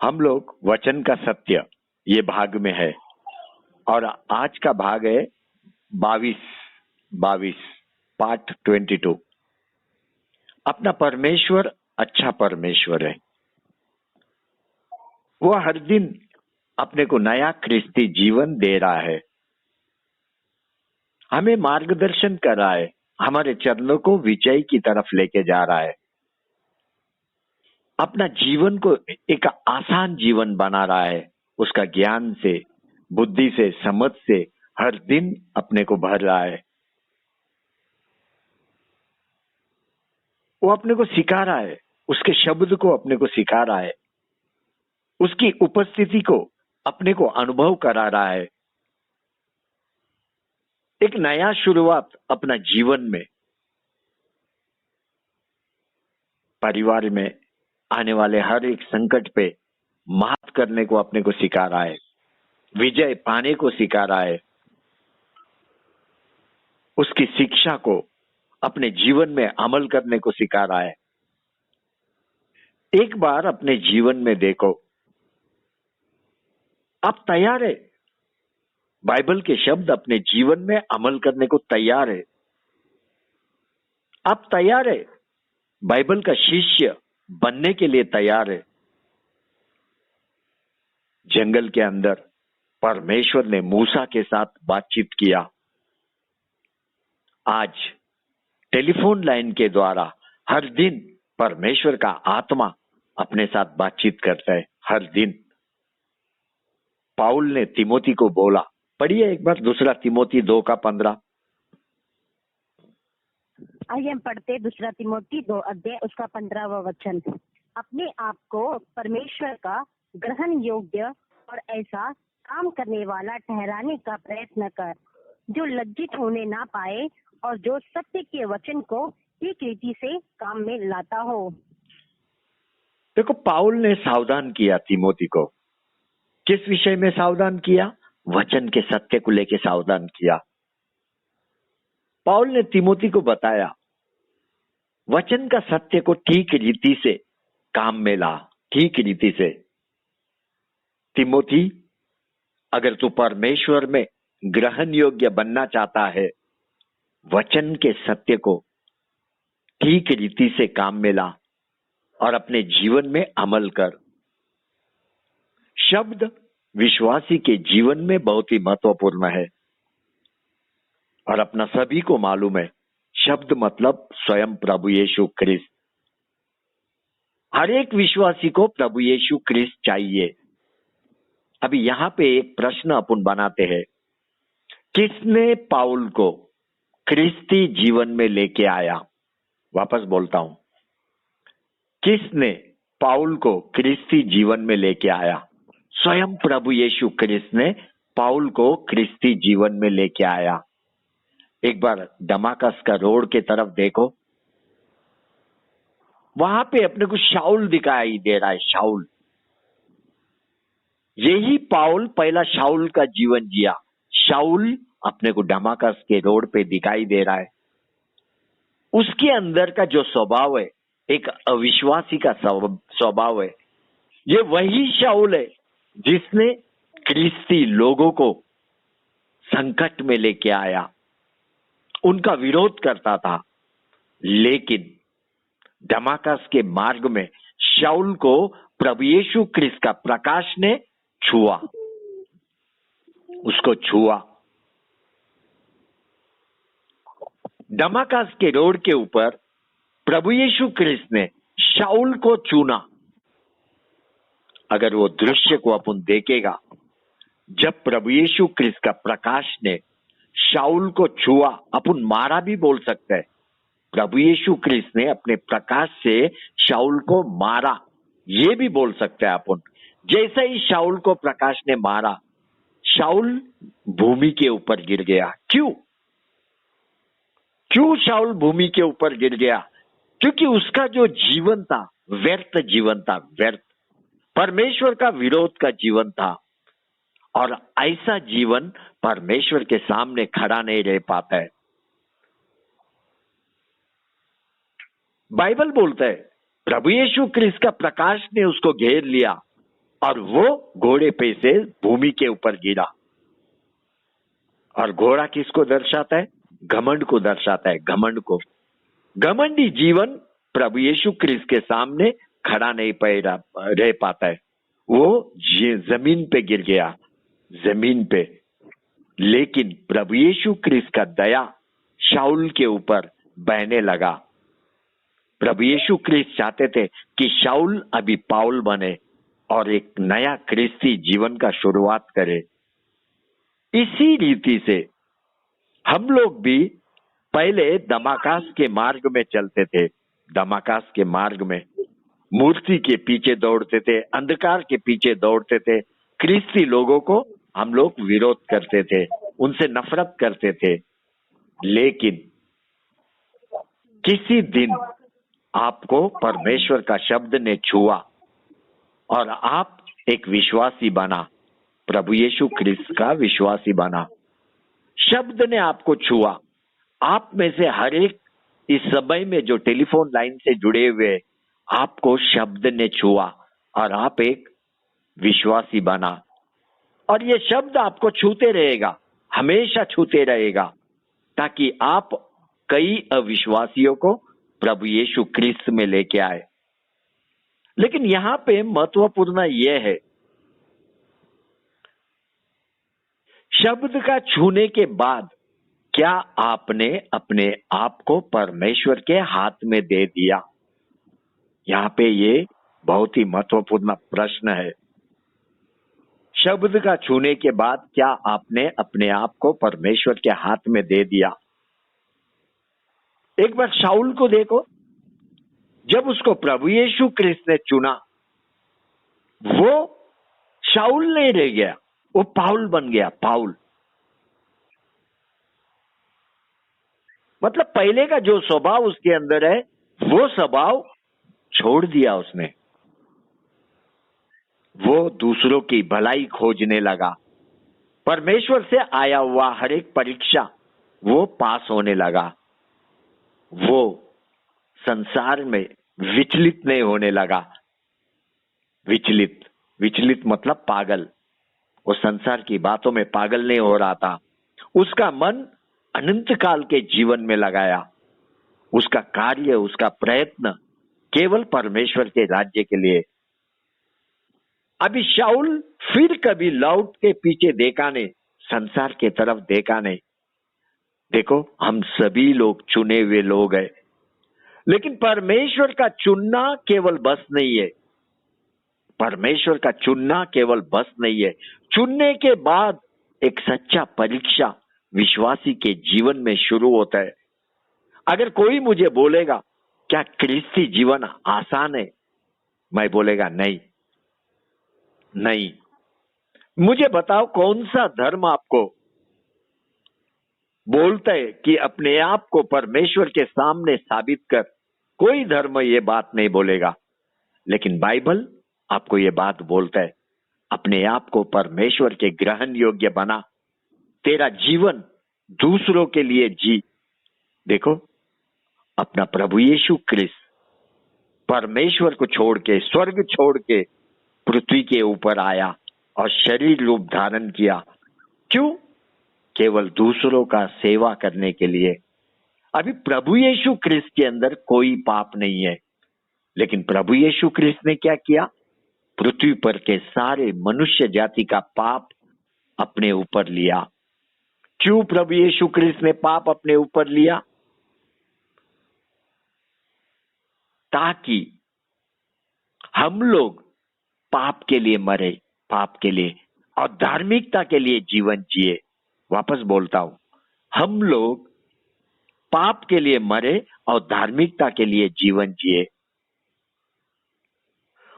हम लोग वचन का सत्य ये भाग में है और आज का भाग है 22 पार्ट 22। अपना परमेश्वर अच्छा परमेश्वर है। वो हर दिन अपने को नया ख्रिस्ती जीवन दे रहा है, हमें मार्गदर्शन कर रहा है, हमारे चरणों को विजय की तरफ लेके जा रहा है, अपना जीवन को एक आसान जीवन बना रहा है। उसका ज्ञान से, बुद्धि से, समझ से हर दिन अपने को भर रहा है। वो अपने को सिखा रहा है, उसके शब्द को अपने को सिखा रहा है, उसकी उपस्थिति को अपने को अनुभव करा रहा है। एक नया शुरुआत अपना जीवन में, परिवार में आने वाले हर एक संकट पे मात करने को अपने को सिखा रहा है, विजय पाने को सिखा रहा है। उसकी शिक्षा को अपने जीवन में अमल करने को सिखा रहा है। एक बार अपने जीवन में देखो, आप तैयार है बाइबल के शब्द अपने जीवन में अमल करने को तैयार है? आप तैयार है बाइबल का शिष्य बनने के लिए तैयार है? जंगल के अंदर परमेश्वर ने मूसा के साथ बातचीत किया। आज टेलीफोन लाइन के द्वारा हर दिन परमेश्वर का आत्मा अपने साथ बातचीत करता है, हर दिन। पाउल ने तिमोथी को बोला, पढ़िए एक बार दूसरा तिमोथी 2:15। आइए हम पढ़ते दूसरा तिमोथी 2 अध्याय उसका 15वां वचन। अपने आप को परमेश्वर का ग्रहण योग्य और ऐसा काम करने वाला ठहराने का प्रयत्न कर, जो लज्जित होने ना पाए और जो सत्य के वचन को ठीक रीति से काम में लाता हो। देखो, पाउल ने सावधान किया तिमोथी को। किस विषय में सावधान किया? वचन के सत्य को लेकर सावधान किया। पाउल ने तिमोथी को बताया, वचन का सत्य को ठीक रीति से काम में ला, ठीक रीति से। तिमोथी, अगर तू परमेश्वर में ग्रहण योग्य बनना चाहता है, वचन के सत्य को ठीक रीति से काम में ला और अपने जीवन में अमल कर। शब्द विश्वासी के जीवन में बहुत ही महत्वपूर्ण है और अपना सभी को मालूम है, शब्द मतलब स्वयं प्रभु यीशु ख्रिस्त। हर एक विश्वासी को प्रभु यीशु ख्रिस्त चाहिए। अभी यहां पे एक प्रश्न अपन बनाते हैं, किसने पाउल को ख्रिस्ती जीवन में लेके आया? वापस बोलता हूं, किसने पाउल को ख्रिस्ती जीवन में लेके आया? स्वयं प्रभु यीशु ख्रिस्त ने पाउल को ख्रिस्ती जीवन में लेके आया। एक बार दमाकस का रोड के तरफ देखो, वहां पे अपने को शाऊल दिखाई दे रहा है। शाऊल, यही पाउल पहला शाऊल का जीवन जिया। शाऊल अपने को दमाकस के रोड पे दिखाई दे रहा है। उसके अंदर का जो स्वभाव है, एक अविश्वासी का स्वभाव है, ये वही शाऊल है जिसने ख्रिस्ती लोगों को संकट में लेके आया, उनका विरोध करता था। लेकिन दमाकस के मार्ग में शाऊल को प्रभु यीशु ख्रिस्त का प्रकाश ने छुआ, उसको छुआ। दमाकस के रोड के ऊपर प्रभु यीशु ख्रिस्त ने शाऊल को चुना। अगर वो दृश्य को अपन देखेगा, जब प्रभु यीशु ख्रिस्त का प्रकाश ने शाऊल को छुआ, अपन मारा भी बोल सकते हैं। प्रभु यीशु ख्रिस्त ने अपने प्रकाश से शाऊल को मारा, ये भी बोल सकते हैं अपन। जैसे ही शाऊल को प्रकाश ने मारा, शाऊल भूमि के ऊपर गिर गया। क्यों शाऊल भूमि के ऊपर गिर गया? क्योंकि उसका जो जीवन था, व्यर्थ जीवन था, व्यर्थ, परमेश्वर का विरोध का जीवन था। और ऐसा जीवन परमेश्वर के सामने खड़ा नहीं रह पाता है। बाइबल बोलता है प्रभु यीशु ख्रिस्त का प्रकाश ने उसको घेर लिया, और वो घोड़े पे से भूमि के ऊपर गिरा। और घोड़ा किसको दर्शाता है? घमंड को दर्शाता है, घमंड को। घमंडी जीवन प्रभु यीशु क्रिस्त के सामने खड़ा नहीं रह पाता है, वो जमीन पे गिर गया, जमीन पे। लेकिन प्रभु यीशु क्रिस्त का दया शाऊल के ऊपर बहने लगा। प्रभु यीशु क्रिस्त चाहते थे कि शाऊल अभी पाउल बने और एक नया क्रिस्ती जीवन का शुरुआत करे। इसी रीति से हम लोग भी पहले दमाकास के मार्ग में चलते थे। दमाकास के मार्ग में मूर्ति के पीछे दौड़ते थे, अंधकार के पीछे दौड़ते थे। क्रिस्ती लोगों को हम लोग विरोध करते थे, उनसे नफरत करते थे। लेकिन किसी दिन आपको परमेश्वर का शब्द ने छुआ और आप एक विश्वासी बना, प्रभु यीशु क्रिस्त का विश्वासी बना। शब्द ने आपको छुआ। आप में से हर एक इस समय में जो टेलीफोन लाइन से जुड़े हुए, आपको शब्द ने छुआ और आप एक विश्वासी बना। और ये शब्द आपको छूते रहेगा, हमेशा छूते रहेगा, ताकि आप कई अविश्वासियों को प्रभु यीशु क्रिस्त में लेके आए। लेकिन यहां पे महत्वपूर्ण यह है, शब्द का छूने के बाद क्या आपने अपने आप को परमेश्वर के हाथ में दे दिया? यहाँ पे ये बहुत ही महत्वपूर्ण प्रश्न है। शब्द का छूने के बाद क्या आपने अपने आप को परमेश्वर के हाथ में दे दिया? एक बार शाऊल को देखो, जब उसको प्रभु यीशु क्रिस्त ने चुना, वो शाऊल नहीं रह गया, वो पाउल बन गया। पाउल मतलब पहले का जो स्वभाव उसके अंदर है, वो स्वभाव छोड़ दिया उसने। वो दूसरों की भलाई खोजने लगा। परमेश्वर से आया हुआ हर एक परीक्षा वो पास होने लगा। वो संसार में विचलित नहीं होने लगा। विचलित मतलब पागल। वो संसार की बातों में पागल नहीं हो रहा था। उसका मन अनंत काल के जीवन में लगाया। उसका कार्य, उसका प्रयत्न केवल परमेश्वर के राज्य के लिए। अभी शाऊल फिर कभी लौट के पीछे देखा नहीं, संसार के तरफ देखा नहीं। देखो, हम सभी लोग चुने हुए लोग हैं, लेकिन परमेश्वर का चुनना केवल बस नहीं है। परमेश्वर का चुनना केवल बस नहीं है। चुनने के बाद एक सच्चा परीक्षा विश्वासी के जीवन में शुरू होता है। अगर कोई मुझे बोलेगा क्या क्रिस्ती जीवन आसान है, मैं बोलेगा नहीं। मुझे बताओ कौन सा धर्म आपको बोलता है कि अपने आप को परमेश्वर के सामने साबित कर? कोई धर्म ये बात नहीं बोलेगा, लेकिन बाइबल आपको ये बात बोलता है, अपने आप को परमेश्वर के ग्रहण योग्य बना, तेरा जीवन दूसरों के लिए जी। देखो, अपना प्रभु यीशु क्रिस्त परमेश्वर को छोड़ के, स्वर्ग छोड़ के पृथ्वी के ऊपर आया और शरीर रूप धारण किया। क्यों? केवल दूसरों का सेवा करने के लिए। अभी प्रभु यीशु क्रिस्त के अंदर कोई पाप नहीं है, लेकिन प्रभु यीशु क्रिस्त ने क्या किया? पृथ्वी पर के सारे मनुष्य जाति का पाप अपने ऊपर लिया। क्यों प्रभु यीशु क्रिस्त ने पाप अपने ऊपर लिया? ताकि हम लोग पाप के लिए मरे, पाप के लिए और धार्मिकता के लिए जीवन जिए। वापस बोलता हूं, हम लोग पाप के लिए मरे और धार्मिकता के लिए जीवन जिए।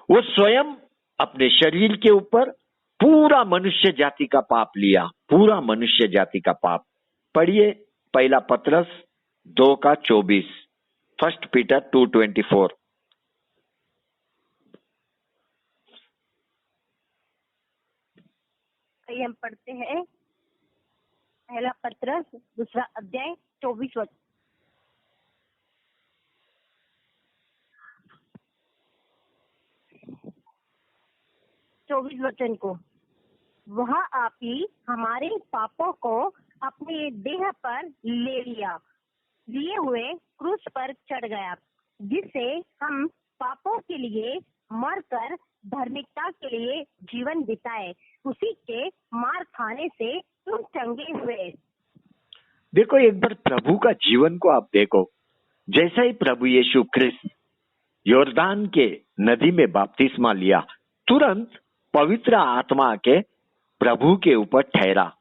वो स्वयं अपने शरीर के ऊपर पूरा मनुष्य जाति का पाप लिया, पूरा मनुष्य जाति का पाप। पढ़िए पहला पत्रस 2:24, 1 पीटर 2:24। हम पढ़ते हैं पहला पत्रस 2 अध्याय 24 वचन। 24 वचन को। वह आप ही हमारे पापों को अपने देह पर लिए हुए क्रूस पर चढ़ गया, जिससे हम पापों के लिए मरकर धार्मिकता के लिए जीवन बिताए। उसी के मार खाने से तुम चंगे हुए। देखो, एक बार प्रभु का जीवन को आप देखो। जैसा ही प्रभु यीशु ख्रिस्त योरदान के नदी में बपतिस्मा लिया, तुरंत पवित्र आत्मा के प्रभु के ऊपर ठहरा।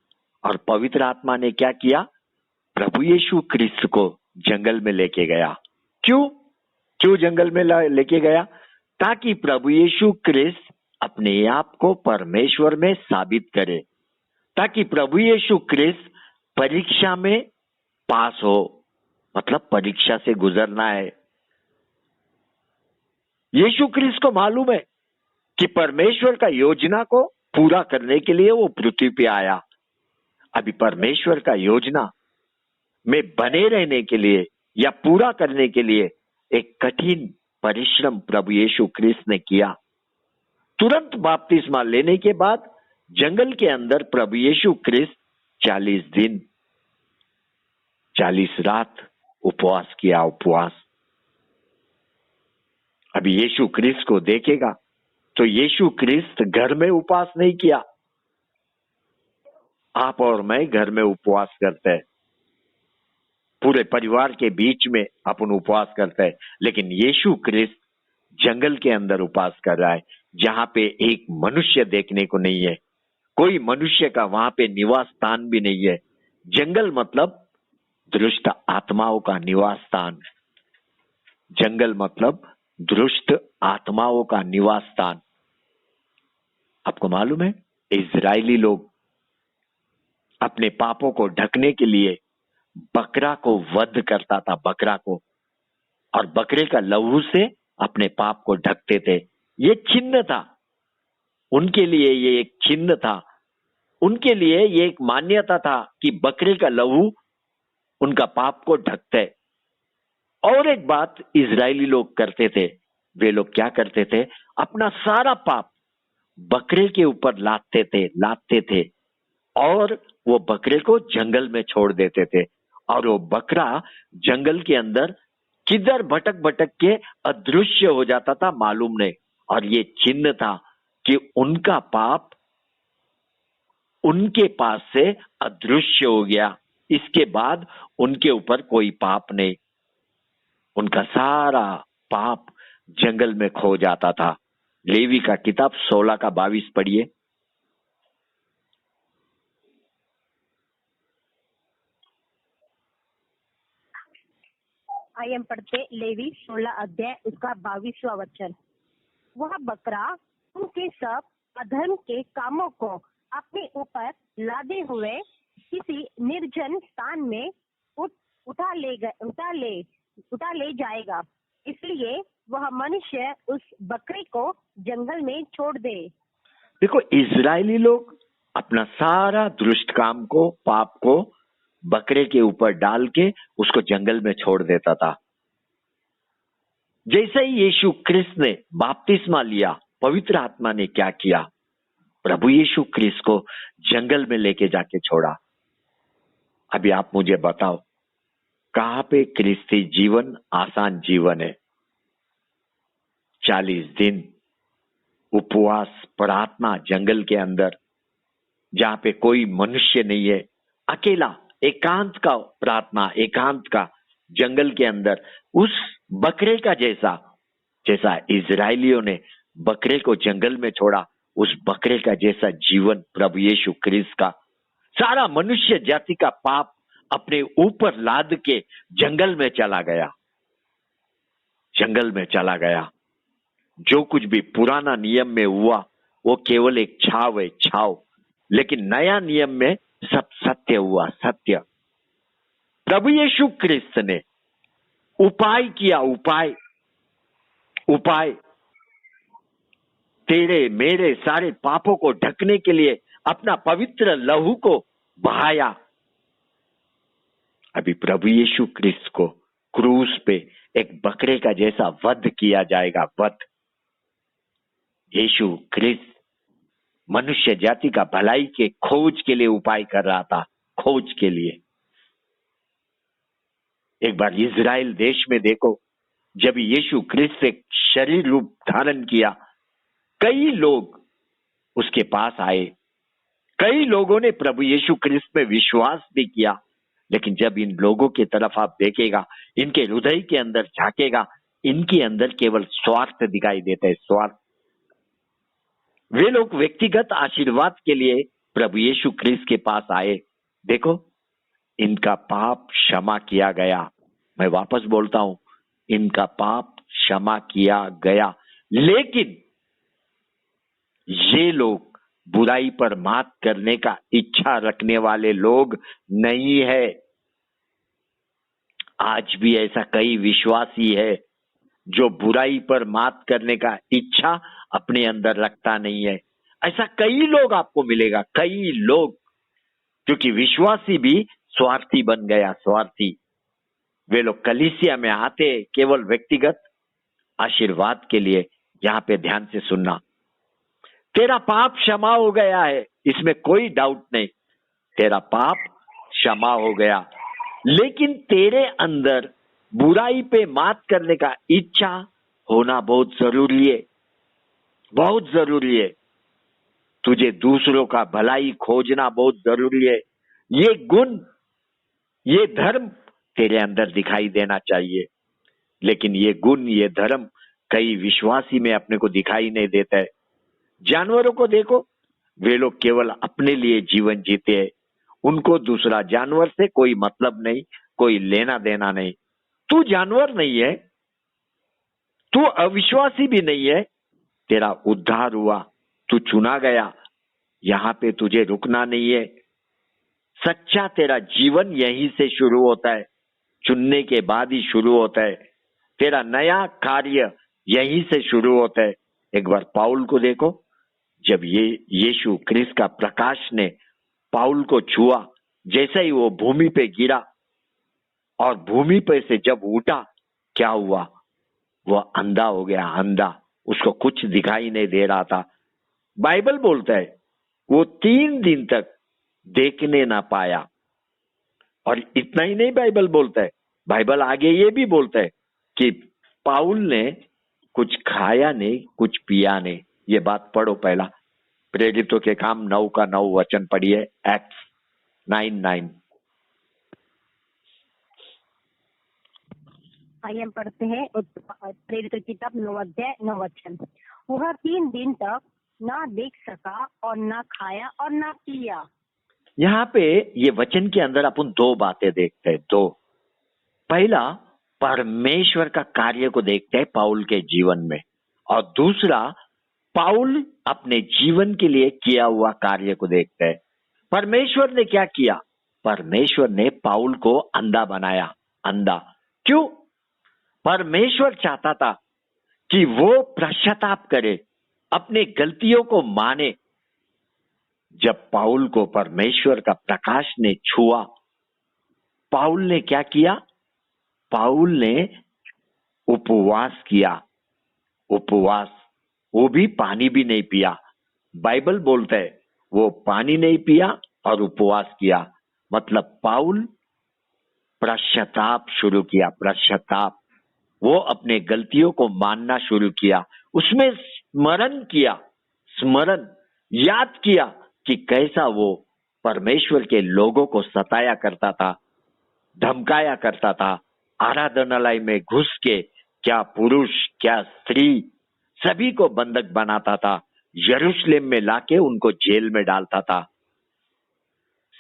और पवित्र आत्मा ने क्या किया? प्रभु यीशु ख्रिस्त को जंगल में लेके गया। क्यों जंगल में लेके गया? ताकि प्रभु यीशु ख्रिस्त अपने आप को परमेश्वर में साबित करे, ताकि प्रभु यीशु ख्रिस्त परीक्षा में पास हो। मतलब परीक्षा से गुजरना है। यीशु ख्रिस्त को मालूम है कि परमेश्वर का योजना को पूरा करने के लिए वो पृथ्वी पे आया। अभी परमेश्वर का योजना में बने रहने के लिए या पूरा करने के लिए एक कठिन परिश्रम प्रभु यीशु ख्रिस्त ने किया। तुरंत बपतिस्मा लेने के बाद जंगल के अंदर प्रभु यीशु ख्रिस्त 40 दिन 40 रात उपवास किया। अभी यीशु ख्रिस्त को देखेगा तो यीशु ख्रिस्त घर में उपवास नहीं किया। आप और मैं घर में उपवास करते हैं, पूरे परिवार के बीच में अपन उपवास करते हैं, लेकिन यीशु ख्रिस्त जंगल के अंदर उपवास कर रहा है, जहां पे एक मनुष्य देखने को नहीं है। कोई मनुष्य का वहां पे निवास स्थान भी नहीं है। जंगल मतलब दुष्ट आत्माओं का निवास स्थान। जंगल मतलब दुष्ट आत्माओं का निवास स्थान। आपको मालूम है, इजरायली लोग अपने पापों को ढकने के लिए बकरा को वध करता था, बकरा को, और बकरे का लहू से अपने पाप को ढकते थे। ये चिन्ह था उनके लिए, ये एक चिन्ह था उनके लिए, ये एक मान्यता था कि बकरे का लहू उनका पाप को ढकते। और एक बात इजरायली लोग करते थे, वे लोग क्या करते थे? अपना सारा पाप बकरे के ऊपर लादते थे और वो बकरे को जंगल में छोड़ देते थे। और वो बकरा जंगल के अंदर किधर भटक के अदृश्य हो जाता था, मालूम नहीं। और ये चिन्ह था कि उनका पाप उनके पास से अदृश्य हो गया। इसके बाद उनके ऊपर कोई पाप नहीं, उनका सारा पाप जंगल में खो जाता था। लेवी का किताब 16 का 22 पढ़िए। आइए हम पढ़ते लेवी 16 अध्याय उसका 22वां वचन। वह बकरा उनके सब अधर्म के कामों को अपने ऊपर लादे हुए किसी निर्जन स्थान में उठा ले जाएगा, इसलिए वह मनुष्य उस बकरे को जंगल में छोड़ दे। देखो, इजरायली लोग अपना सारा दुष्ट काम को, पाप को बकरे के ऊपर डाल के उसको जंगल में छोड़ देता था। जैसे ही यीशु ख्रिस्त ने बपतिस्मा लिया, पवित्र आत्मा ने क्या किया? प्रभु यीशु ख्रिस्त को जंगल में लेके जाके छोड़ा। अभी आप मुझे बताओ, कहां पे ख्रिस्ती जीवन आसान जीवन है? 40 दिन उपवास, प्रार्थना जंगल के अंदर, जहां पे कोई मनुष्य नहीं है, अकेला, एकांत का प्रार्थना, एकांत का जंगल के अंदर। उस बकरे का जैसा इजरायलियों ने बकरे को जंगल में छोड़ा, उस बकरे का जैसा जीवन प्रभु यीशु ख्रिस्त का सारा मनुष्य जाति का पाप अपने ऊपर लाद के जंगल में चला गया। जो कुछ भी पुराना नियम में हुआ वो केवल एक छाव है, लेकिन नया नियम में सब सत्य हुआ, सत्य। प्रभु यीशु ख्रिस्त ने उपाय किया, उपाय तेरे मेरे सारे पापों को ढकने के लिए अपना पवित्र लहू को बहाया। अभी प्रभु यीशु ख्रिस्त को क्रूस पे एक बकरे का जैसा वध किया जाएगा, वध। यीशु ख्रिस्त मनुष्य जाति का भलाई के खोज के लिए उपाय कर रहा था, खोज के लिए। एक बार इजराइल देश में देखो, जब यीशु क्रिस्त एक शरीर रूप धारण किया, कई लोग उसके पास आए, कई लोगों ने प्रभु यीशु क्रिस्त में विश्वास भी किया। लेकिन जब इन लोगों की तरफ आप देखेगा, इनके हृदय के अंदर झांकेगा, इनके अंदर केवल स्वार्थ दिखाई देता है, स्वार्थ। वे लोग व्यक्तिगत आशीर्वाद के लिए प्रभु यीशु क्रिस्त के पास आए। देखो, इनका पाप क्षमा किया गया। मैं वापस बोलता हूं, इनका पाप क्षमा किया गया। लेकिन ये लोग बुराई पर मात करने का इच्छा रखने वाले लोग नहीं है। आज भी ऐसा कई विश्वासी है जो बुराई पर मात करने का इच्छा अपने अंदर रखता नहीं है। ऐसा कई लोग आपको मिलेगा, कई लोग, क्योंकि विश्वासी भी स्वार्थी बन गया, स्वार्थी। वे लोग कलीसिया में आते केवल व्यक्तिगत आशीर्वाद के लिए। यहां पे ध्यान से सुनना, तेरा पाप क्षमा हो गया है, इसमें कोई डाउट नहीं, तेरा पाप क्षमा हो गया। लेकिन तेरे अंदर बुराई पे मात करने का इच्छा होना बहुत जरूरी है, बहुत जरूरी है। तुझे दूसरों का भलाई खोजना बहुत जरूरी है। ये गुण, ये धर्म तेरे अंदर दिखाई देना चाहिए। लेकिन ये गुण, ये धर्म कई विश्वासी में अपने को दिखाई नहीं देता है। जानवरों को देखो, वे लोग केवल अपने लिए जीवन जीते हैं, उनको दूसरा जानवर से कोई मतलब नहीं, कोई लेना देना नहीं। तू जानवर नहीं है, तू अविश्वासी भी नहीं है, तेरा उद्धार हुआ, तू चुना गया, यहां पे तुझे रुकना नहीं है। सच्चा तेरा जीवन यहीं से शुरू होता है, चुनने के बाद ही शुरू होता है। तेरा नया कार्य यहीं से शुरू होता है। एक बार पाउल को देखो, जब ये यीशु क्रिस्त का प्रकाश ने पाउल को छुआ, जैसे ही वो भूमि पे गिरा और भूमि पे से जब उठा, क्या हुआ? वो अंधा हो गया, अंधा। उसको कुछ दिखाई नहीं दे रहा था। बाइबल बोलता है वो 3 दिन तक देखने ना पाया। और इतना ही नहीं, बाइबल बोलता है, बाइबल आगे ये भी बोलता है कि पाउल ने कुछ खाया नहीं, कुछ पिया नहीं। ये बात पढ़ो पहला, प्रेरितों के काम 9 का 9 वचन पढ़िए, एक्ट्स 9:9। आइए हम पढ़ते हैं प्रेरितों की किताब 9 अध्याय 9 वचन। वह 3 दिन तक ना देख सका और ना खाया और ना पिया। यहाँ पे ये वचन के अंदर अपन 2 बातें देखते हैं, 2। पहला, परमेश्वर का कार्य को देखते हैं पाउल के जीवन में, और दूसरा, पाउल अपने जीवन के लिए किया हुआ कार्य को देखते हैं। परमेश्वर ने क्या किया? परमेश्वर ने पाउल को अंधा बनाया, अंधा। क्यों? परमेश्वर चाहता था कि वो पश्चाताप करे, अपने गलतियों को माने। जब पाउल को परमेश्वर का प्रकाश ने छुआ, पाउल ने क्या किया? पाउल ने उपवास किया, उपवास। वो भी पानी भी नहीं पिया। बाइबल बोलता है वो पानी नहीं पिया और उपवास किया। मतलब पाउल पश्चाताप शुरू किया, पश्चाताप। वो अपने गलतियों को मानना शुरू किया, उसमें स्मरण किया, स्मरण याद किया कि कैसा वो परमेश्वर के लोगों को सताया करता था, धमकाया करता था। आराधनालय में घुस के क्या पुरुष क्या स्त्री सभी को बंधक बनाता था, यरूशलेम में लाके उनको जेल में डालता था।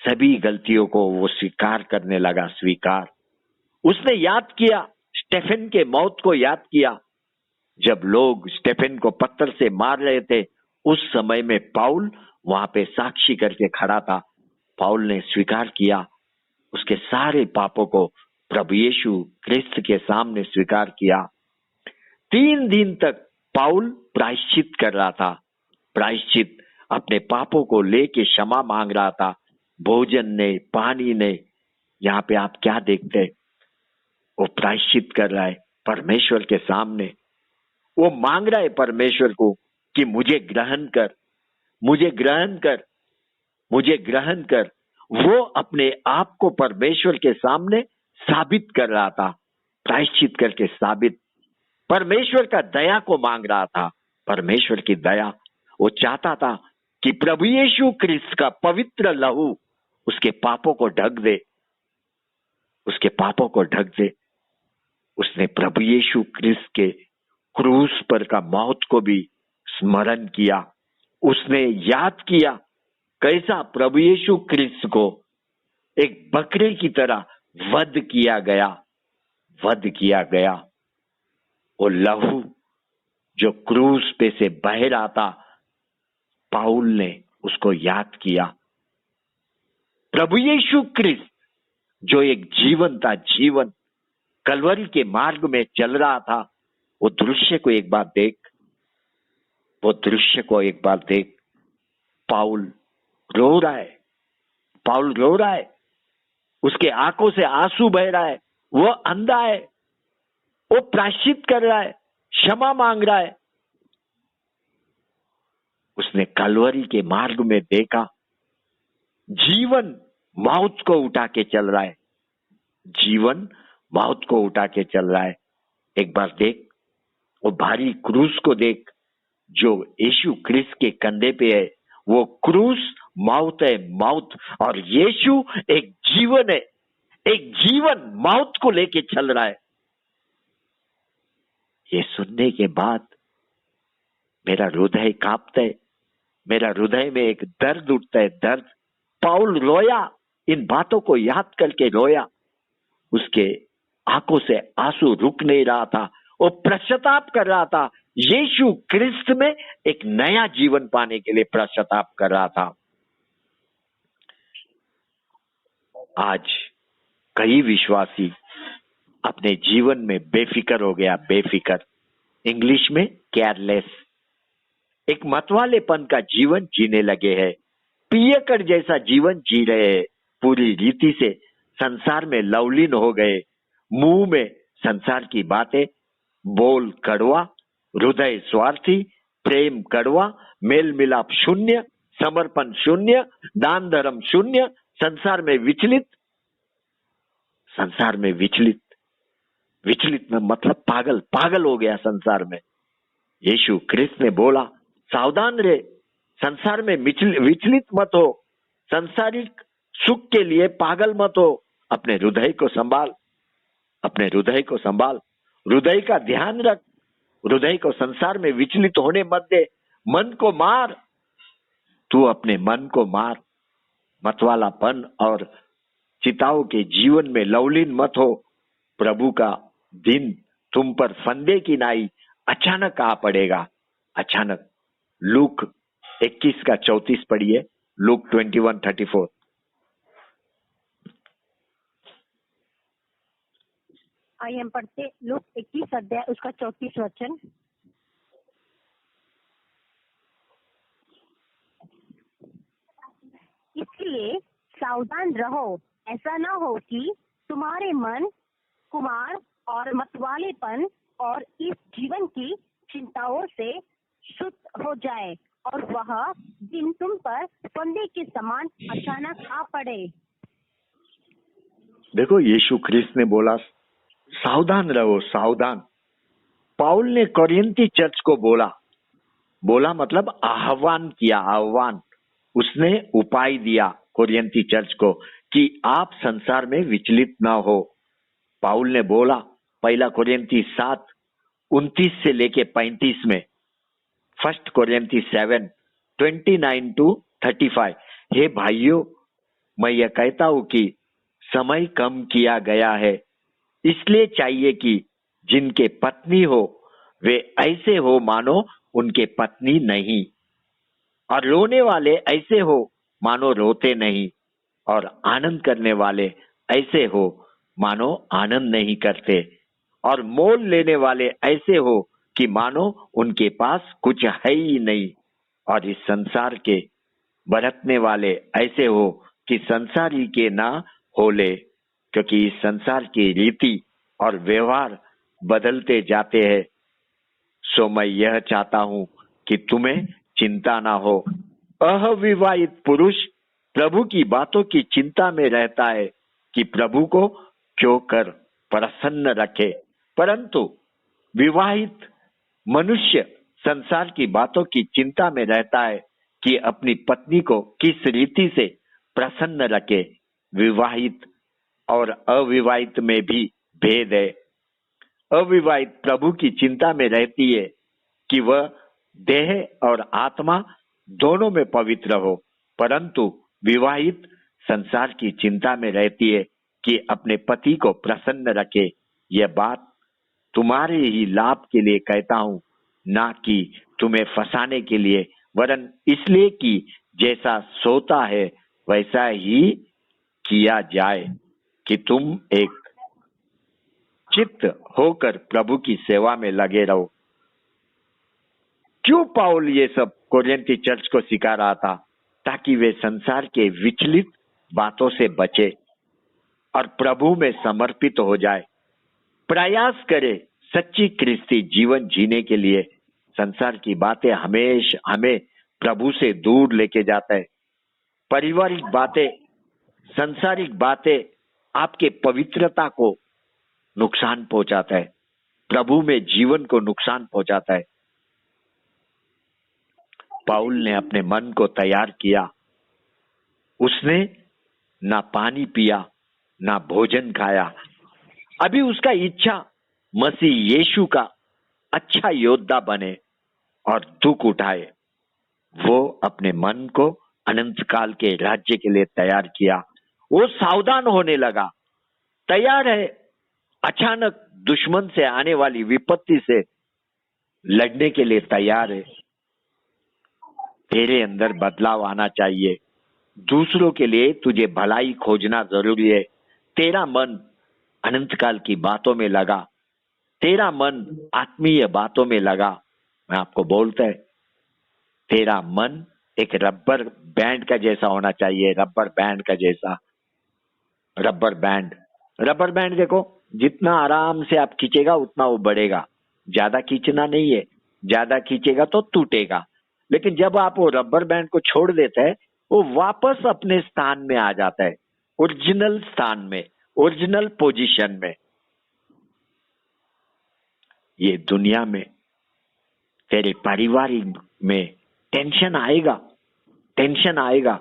सभी गलतियों को वो स्वीकार करने लगा, स्वीकार। उसने याद किया, स्टेफन के मौत को याद किया। जब लोग स्टेफन को पत्थर से मार रहे थे, उस समय में पाउल वहां पे साक्षी करके खड़ा था। पाउल ने स्वीकार किया, उसके सारे पापों को प्रभु यीशु क्रिस्त के सामने स्वीकार किया। 3 दिन तक पाउल प्रायश्चित कर रहा था, प्रायश्चित, अपने पापों को लेके क्षमा मांग रहा था। भोजन ने, पानी ने। यहाँ पे आप क्या देखते हैं? वो प्रायश्चित कर रहा है परमेश्वर के सामने। वो मांग रहा है परमेश्वर को कि मुझे ग्रहण कर, मुझे ग्रहण कर, मुझे ग्रहण कर। वो अपने आप को परमेश्वर के सामने साबित कर रहा था, प्रायश्चित करके साबित, परमेश्वर का दया को मांग रहा था, परमेश्वर की दया। वो चाहता था कि प्रभु यीशु ख्रिस्त का पवित्र लहू उसके पापों को ढक दे, उसके पापों को ढक दे। उसने प्रभु यीशु ख्रिस्त के क्रूस पर का मौत को भी स्मरण किया। उसने याद किया कैसा प्रभु यीशु ख्रिस्त को एक बकरे की तरह वध किया गया, वध किया गया। वो लहू जो क्रूस पे से बह रहा था, पाउल ने उसको याद किया। प्रभु यीशु ख्रिस्त जो एक जीवन था, जीवन कलवरी के मार्ग में चल रहा था, वो दृश्य को एक बार देख, वो दृश्य को एक बार देख। पाउल रो रहा है, पाउल रो रहा है, उसके आंखों से आंसू बह रहा है। वो अंधा है, वो प्रायश्चित कर रहा है, क्षमा मांग रहा है। उसने कलवरी के मार्ग में देखा जीवन मौत को उठा के चल रहा है, जीवन मौत को उठा के चल रहा है। एक बार देख, वो भारी क्रूस को देख जो यीशु ख्रिस्त के कंधे पे है। वो क्रूस मौत है, मौत, और यीशु एक जीवन है, एक जीवन मौत को लेके चल रहा है। ये सुनने के बाद मेरा हृदय कांपता है, मेरा हृदय में एक दर्द उठता है, दर्द। पाउल रोया, इन बातों को याद करके रोया। उसके आंखों से आंसू रुक नहीं रहा था, वो पश्चाताप कर रहा था, यीशु ख्रिस्त में एक नया जीवन पाने के लिए पश्चाताप कर रहा था। आज कई विश्वासी अपने जीवन में बेफिक्र हो गया, बेफिक्र, इंग्लिश में केयरलेस, एक मतवालेपन का जीवन जीने लगे हैं, पियकर जैसा जीवन जी रहे हैं, पूरी रीति से संसार में लवलीन हो गए, मुंह में संसार की बातें, बोल कड़वा, हृदय स्वार्थी, प्रेम कड़वा, मेल मिलाप शून्य, समर्पण शून्य, दान धर्म शून्य, संसार में विचलित, संसार में विचलित, विचलित में मतलब पागल, पागल हो गया संसार में। यीशु ख्रिस्त ने बोला सावधान रहे, संसार में विचलित मत हो, संसारिक सुख के लिए पागल मत हो, अपने हृदय को संभाल, अपने हृदय को संभाल, हृदय का ध्यान रख, हृदय को संसार में विचलित होने मत दे, मन को मार, तू अपने मन को मार, मतवालापन और चिताओं के जीवन में लवलीन मत हो। प्रभु का दिन तुम पर फंदे की नाई अचानक आ पड़ेगा, अचानक। लूक 21 का 34 पढ़िए, लूक 21:34। आइए हम पढ़ते लूक 21 अध्याय उसका 34 वचन। इसलिए सावधान रहो, ऐसा न हो कि तुम्हारे मन कुमार और मतवालेपन और इस जीवन की चिंताओं से शुद्ध हो जाए और वह दिन तुम पर फंदे के समान अचानक आ पड़े। देखो, यीशु ख्रिस्त ने बोला सावधान रहो, सावधान। पाउल ने कोरिन्थी चर्च को बोला मतलब आह्वान किया, आह्वान। उसने उपाय दिया कोरिन्थी चर्च को कि आप संसार में विचलित ना हो। पाउल ने बोला, पहला कोरिन्थी 7:29 से लेके 35 में, फर्स्ट कोरिन्थी 7:29-35, हे भाइयों, मैं यह कहता हूं कि समय कम किया गया है, इसलिए चाहिए कि जिनके पत्नी हो वे ऐसे हो मानो उनके पत्नी नहीं, और रोने वाले ऐसे हो मानो रोते नहीं, और आनंद करने वाले ऐसे हो मानो आनंद नहीं करते, और मोल लेने वाले ऐसे हो कि मानो उनके पास कुछ है ही नहीं, और इस संसार के बरतने वाले ऐसे हो कि संसारी के ना होले, क्योंकि इस संसार की रीति और व्यवहार बदलते जाते हैं। सो मैं यह चाहता हूं कि तुम्हें चिंता ना हो, अविवाहित पुरुष प्रभु की बातों की चिंता में रहता है कि प्रभु को क्यों कर प्रसन्न रखे, परंतु विवाहित मनुष्य संसार की बातों की चिंता में रहता है कि अपनी पत्नी को किस रीति से प्रसन्न रखे। विवाहित और अविवाहित में भी भेद है। अविवाहित प्रभु की चिंता में रहती है कि वह देह और आत्मा दोनों में पवित्र हो, परंतु विवाहित संसार की चिंता में रहती है कि अपने पति को प्रसन्न रखे। यह बात तुम्हारे ही लाभ के लिए कहता हूं, ना कि तुम्हें फंसाने के लिए, वरन इसलिए कि जैसा सोता है वैसा ही किया जाए कि तुम एक चित्त होकर प्रभु की सेवा में लगे रहो। क्यों पाउल ये सब कोरिन्थी चर्च को सिखा रहा था? ताकि वे संसार के विचलित बातों से बचे और प्रभु में समर्पित हो जाए। प्रयास करे सच्ची क्रिस्ती जीवन जीने के लिए। संसार की बातें हमेशा हमें प्रभु से दूर लेके जाता है। पारिवारिक बातें, सांसारिक बातें आपके पवित्रता को नुकसान पहुंचाता है, प्रभु में जीवन को नुकसान पहुंचाता है। पाउल ने अपने मन को तैयार किया। उसने ना पानी पिया ना भोजन खाया। अभी उसका इच्छा मसीह यीशु का अच्छा योद्धा बने और दुख उठाए। वो अपने मन को अनंत काल के राज्य के लिए तैयार किया। वो सावधान होने लगा, तैयार है अचानक दुश्मन से आने वाली विपत्ति से लड़ने के लिए तैयार है। तेरे अंदर बदलाव आना चाहिए। दूसरों के लिए तुझे भलाई खोजना जरूरी है। तेरा मन अनंत काल की बातों में लगा, तेरा मन आत्मीय बातों में लगा। मैं आपको बोलता है, तेरा मन एक रबर बैंड का जैसा होना चाहिए। रबर बैंड का जैसा। रबर बैंड देखो, जितना आराम से आप खींचेगा उतना वो बढ़ेगा। ज्यादा खींचना नहीं है, ज्यादा खींचेगा तो टूटेगा। लेकिन जब आप वो रबर बैंड को छोड़ देते हैं, वो वापस अपने स्थान में आ जाता है, ओरिजिनल स्थान में, ओरिजिनल पोजीशन में। ये दुनिया में तेरे पारिवारिक में टेंशन आएगा,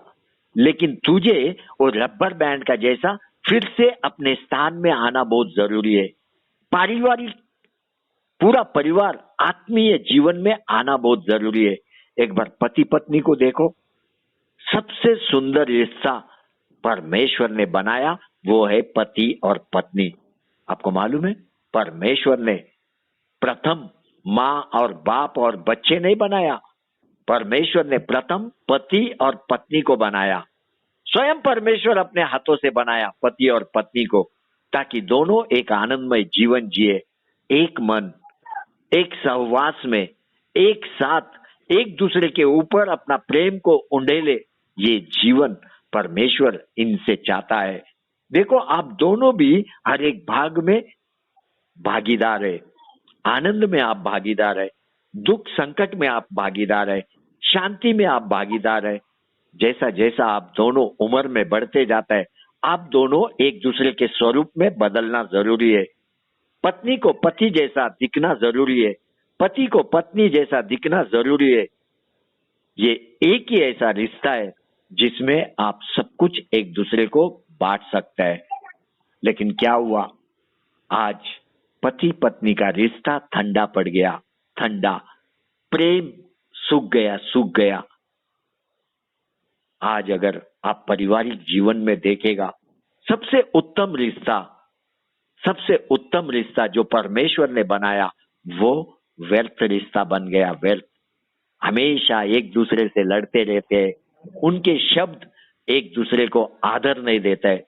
लेकिन तुझे वो रबर बैंड का जैसा फिर से अपने स्थान में आना बहुत जरूरी है। पारिवारिक, पूरा परिवार आत्मीय जीवन में आना बहुत जरूरी है। एक बार पति पत्नी को देखो, सबसे सुंदर रिश्ता परमेश्वर ने बनाया वो है पति और पत्नी। आपको मालूम है, परमेश्वर ने प्रथम माँ और बाप और बच्चे नहीं बनाया। परमेश्वर ने प्रथम पति और पत्नी को बनाया। स्वयं परमेश्वर अपने हाथों से बनाया पति और पत्नी को, ताकि दोनों एक आनंदमय जीवन जिए, एक मन, एक सहवास में, एक साथ एक दूसरे के ऊपर अपना प्रेम को उंडेले। ये जीवन परमेश्वर इनसे चाहता है। देखो, आप दोनों भी हर एक भाग में भागीदार है। आनंद में आप भागीदार है, दुख संकट में आप भागीदार है, शांति में आप भागीदार है। जैसा जैसा आप दोनों उम्र में बढ़ते जाता है, आप दोनों एक दूसरे के स्वरूप में बदलना जरूरी है। पत्नी को पति जैसा दिखना जरूरी है, पति को पत्नी जैसा दिखना जरूरी है। ये एक ही ऐसा रिश्ता है जिसमें आप सब कुछ एक दूसरे को बांट सकते हैं। लेकिन क्या हुआ, आज पति पत्नी का रिश्ता ठंडा पड़ गया, ठंडा, प्रेम सूख गया। आज अगर आप पारिवारिक जीवन में देखेगा, सबसे उत्तम रिश्ता जो परमेश्वर ने बनाया वो व्यर्थ रिश्ता बन गया। व्यर्थ, हमेशा एक दूसरे से लड़ते रहते हैं, उनके शब्द एक दूसरे को आदर नहीं देते,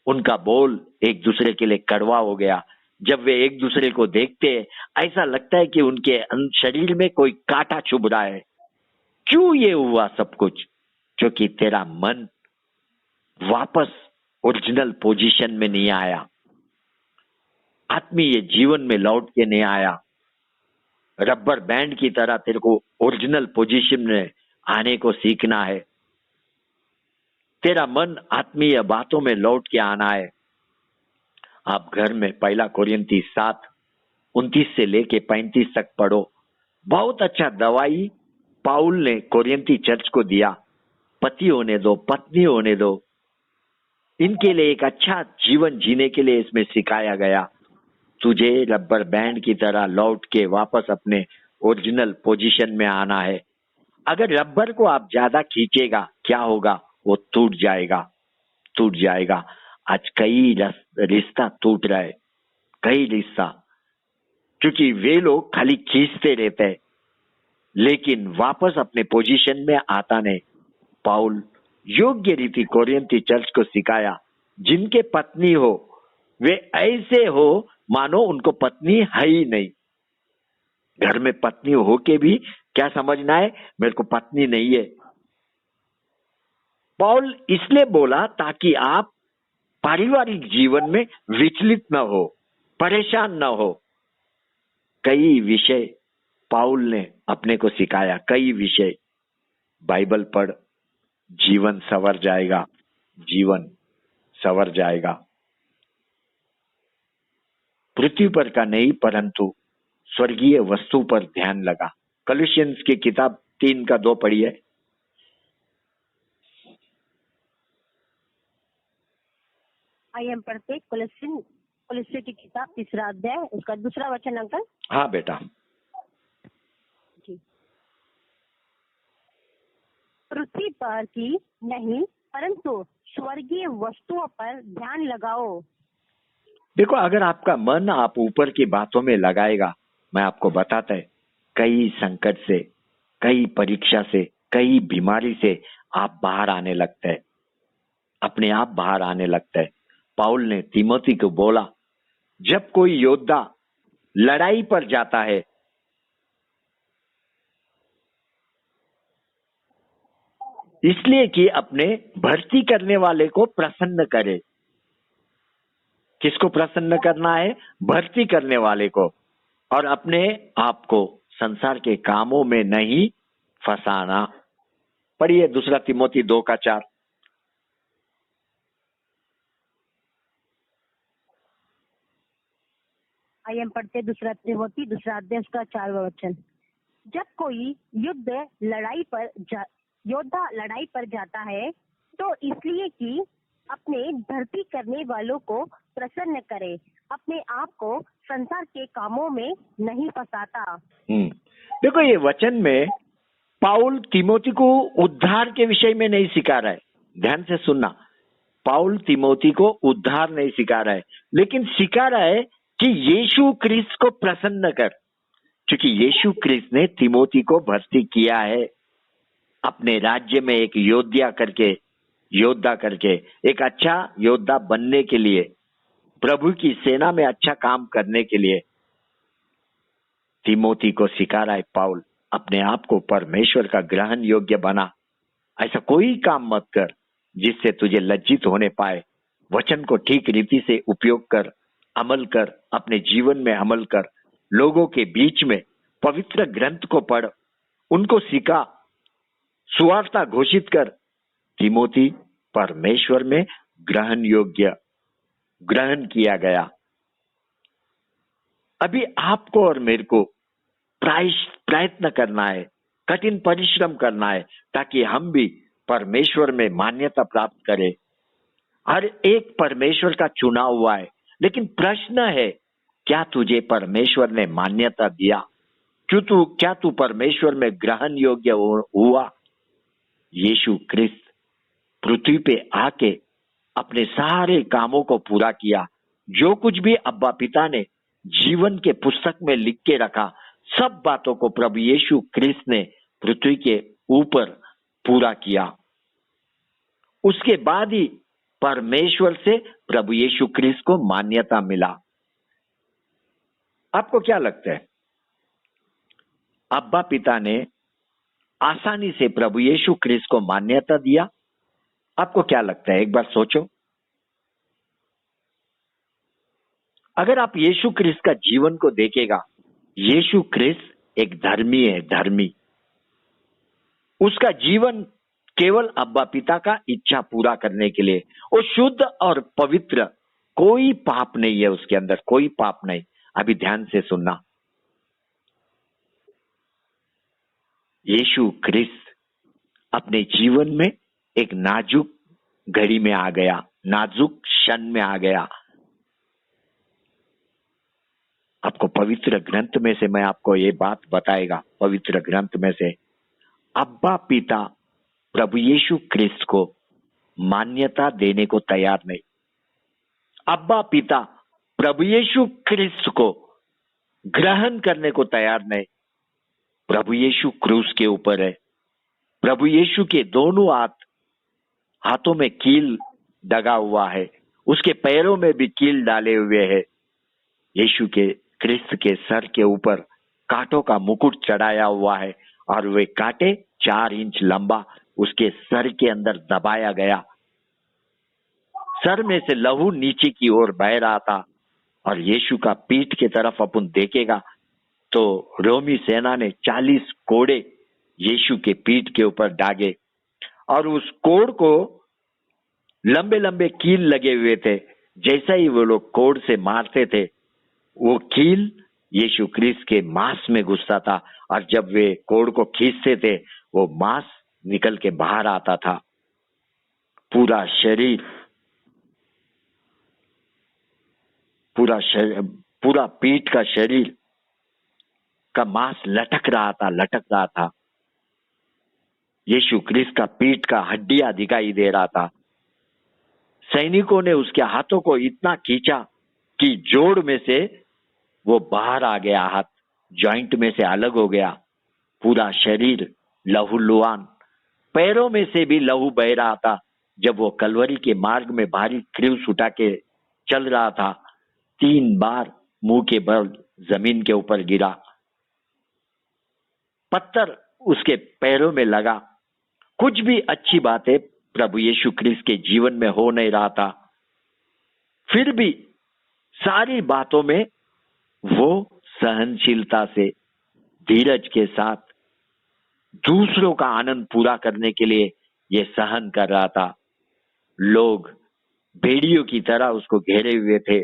उनका बोल एक दूसरे के लिए कड़वा हो गया। जब वे एक दूसरे को देखते हैं, ऐसा लगता है कि उनके शरीर में कोई कांटा चुभ रहा है। क्यों ये हुआ सब कुछ? क्योंकि तेरा मन वापस ओरिजिनल पोजीशन में नहीं आया, आत्मीय जीवन में लौट के नहीं आया। रबर बैंड की तरह तेरे को ओरिजिनल पोजीशन में आने को सीखना है। तेरा मन आत्मीय बातों में लौट के आना है। आप घर में 1 कोरिन्थी 7:29 से लेके 35 तक पढ़ो। बहुत अच्छा दवाई पाउल ने कोरिन्थी चर्च को दिया। पति होने दो, पत्नी होने दो, इनके लिए एक अच्छा जीवन जीने के लिए इसमें सिखाया गया। तुझे रबर बैंड की तरह लौट के वापस अपने ओरिजिनल पोजीशन में आना है। अगर रबर को आप ज्यादा खींचेगा क्या होगा? वो टूट जाएगा, टूट जाएगा। आज कई रिश्ता टूट रहा है, कई रिश्ता, क्योंकि वे लोग खाली खींचते रहते हैं लेकिन वापस अपने पोजीशन में आता नहीं। पाउल योग्य रीति कोरिन्थी चर्च को सिखाया, जिनके पत्नी हो वे ऐसे हो मानो उनको पत्नी है ही नहीं। घर में पत्नी हो के भी क्या समझना है? मेरे को पत्नी नहीं है। पाउल इसलिए बोला ताकि आप पारिवारिक जीवन में विचलित न हो, परेशान न हो। कई विषय पाउल ने अपने को सिखाया, कई विषय। बाइबल पढ़, जीवन संवर जाएगा, जीवन संवर जाएगा। पृथ्वी पर का नहीं परंतु स्वर्गीय वस्तु पर ध्यान लगा। कॉलोसियंस की किताब 3:2 पढ़िए। आइए हम पढ़ते कोलोस्सी की किताब 3 अध्याय उसका 2 वचन अंकल। हाँ बेटा। जी। पृथ्वी पर की नहीं परंतु स्वर्गीय वस्तुओं पर ध्यान लगाओ। देखो, अगर आपका मन आप ऊपर की बातों में लगाएगा, मैं आपको बताता है, कई संकट से, कई परीक्षा से, कई बीमारी से आप बाहर आने लगते हैं, अपने आप बाहर आने लगते हैं। पाउल ने तीमोथी को बोला, जब कोई योद्धा लड़ाई पर जाता है इसलिए कि अपने भर्ती करने वाले को प्रसन्न करे। किसको प्रसन्न करना है? भर्ती करने वाले को। और अपने आप को संसार के कामों में नहीं फंसाना। पढ़िए 2 तीमोथी 2:4। आइए हम पढ़ते 2 तीमोथी 2 अध्याय उसका 4वां वचन। जब कोई योद्धा लड़ाई पर जाता है तो इसलिए कि अपने भर्ती करने वालों को प्रसन्न करे, अपने आप को संसार के कामों में नहीं फंसाता। देखो, ये वचन में पाउल तीमोथी को उद्धार के विषय में नहीं सिखा रहा है। ध्यान से सुनना, पाउल तीमोथी को उद्धार नहीं सिखा रहा है, लेकिन सिखा रहा है कि यीशु क्रिस्त को प्रसन्न कर। क्योंकि यीशु क्रिस्त ने तीमोथी को भर्ती किया है अपने राज्य में एक योद्धा करके, एक अच्छा योद्धा बनने के लिए, प्रभु की सेना में अच्छा काम करने के लिए। तीमोथी को सिखा रहा है पाउल, अपने आप को परमेश्वर का ग्रहण योग्य बना। ऐसा कोई काम मत कर जिससे तुझे लज्जित होने पाए। वचन को ठीक रीति से उपयोग कर, अमल कर, अपने जीवन में अमल कर। लोगों के बीच में पवित्र ग्रंथ को पढ़, उनको सिखा, सुवार्ता घोषित कर। तीमोथी परमेश्वर में ग्रहण योग्य, ग्रहण किया गया। अभी आपको और मेरे को प्रयत्न करना है, कठिन परिश्रम करना है, ताकि हम भी परमेश्वर में मान्यता प्राप्त करें। हर एक परमेश्वर का चुना हुआ है, लेकिन प्रश्न है, क्या तुझे परमेश्वर ने मान्यता दिया? क्या तू परमेश्वर में ग्रहण योग्य हुआ? यीशु क्रिस्त पृथ्वी पे आके अपने सारे कामों को पूरा किया। जो कुछ भी अब्बा पिता ने जीवन के पुस्तक में लिख के रखा, सब बातों को प्रभु यीशु क्रिस्त ने पृथ्वी के ऊपर पूरा किया। उसके बाद ही परमेश्वर से प्रभु यीशु क्रिस्त को मान्यता मिला। आपको क्या लगता है? अब्बा पिता ने आसानी से प्रभु यीशु क्रिस्त को मान्यता दिया? आपको क्या लगता है? एक बार सोचो। अगर आप यीशु क्रिस्त का जीवन को देखेगा, यीशु क्रिस्त एक धर्मी है, धर्मी। उसका जीवन केवल अब्बा पिता का इच्छा पूरा करने के लिए। वो शुद्ध और पवित्र, कोई पाप नहीं है उसके अंदर, कोई पाप नहीं। अभी ध्यान से सुनना, यीशु ख्रिस्त अपने जीवन में एक नाजुक घड़ी में आ गया, नाजुक क्षण में आ गया। आपको पवित्र ग्रंथ में से मैं आपको ये बात बताएगा, पवित्र ग्रंथ में से अब्बा पिता प्रभु यीशु ख्रिस्त को मान्यता देने को तैयार नहीं। अब्बा पिता प्रभु यीशु ख्रिस्त को ग्रहण करने को तैयार नहीं। प्रभु यीशु क्रूस के ऊपर है। प्रभु यीशु के दोनों हाथों में कील दगा हुआ है, उसके पैरों में भी कील डाले हुए है। यीशु के ख्रिस्त के सर के ऊपर कांटों का मुकुट चढ़ाया हुआ है और वे कांटे 4 इंच लंबा उसके सर के अंदर दबाया गया। सर में से लहू नीचे की ओर बह रहा था और यीशु का पीठ की तरफ अपन देखेगा तो रोमी सेना ने 40 कोड़े यीशु के पीठ के ऊपर दागे और उस कोड़ को लंबे लंबे कील लगे हुए थे। जैसा ही वो लोग कोड़ से मारते थे, वो कील यीशु ख्रिस्त के मांस में घुसता था और जब वे कोड़ को खींचते थे, वो मांस निकल के बाहर आता था। पूरा शरीर, पूरा पीठ का शरीर का मांस लटक रहा था। यीशु ख्रिस्त का पीठ का हड्डियां दिखाई दे रहा था। सैनिकों ने उसके हाथों को इतना खींचा कि जोड़ में से वो बाहर आ गया, हाथ जॉइंट में से अलग हो गया। पूरा शरीर लहूलुहान, पैरों में से भी लहू बह रहा था। जब वो कलवरी के मार्ग में भारी क्रूस उठा के चल रहा था, 3 बार मुंह के बल जमीन के ऊपर गिरा, पत्थर उसके पैरों में लगा। कुछ भी अच्छी बातें प्रभु यीशु ख्रिस्त के जीवन में हो नहीं रहा था। फिर भी सारी बातों में वो सहनशीलता से, धीरज के साथ दूसरों का आनंद पूरा करने के लिए ये सहन कर रहा था। लोग भेड़ियों की तरह उसको घेरे हुए थे,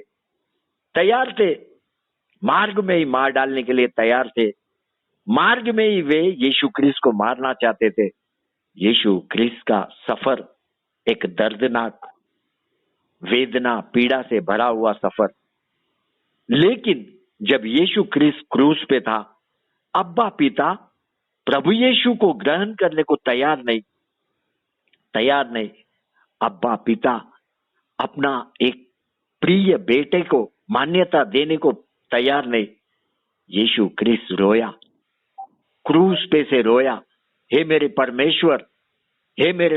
तैयार थे, मार्ग में ही मार डालने के लिए तैयार थे। मार्ग में ही वे यीशु ख्रिस्त को मारना चाहते थे। यीशु ख्रिस्त का सफर एक दर्दनाक, वेदना, पीड़ा से भरा हुआ सफर। लेकिन जब यीशु ख्रिस्त क्रूस पे था, अब्बा पिता प्रभु यीशु को ग्रहण करने को तैयार नहीं। अब्बा पिता अपना एक प्रिय बेटे को मान्यता देने को तैयार नहीं। यीशु ख्रिस्त रोया, क्रूस पे से रोया, हे मेरे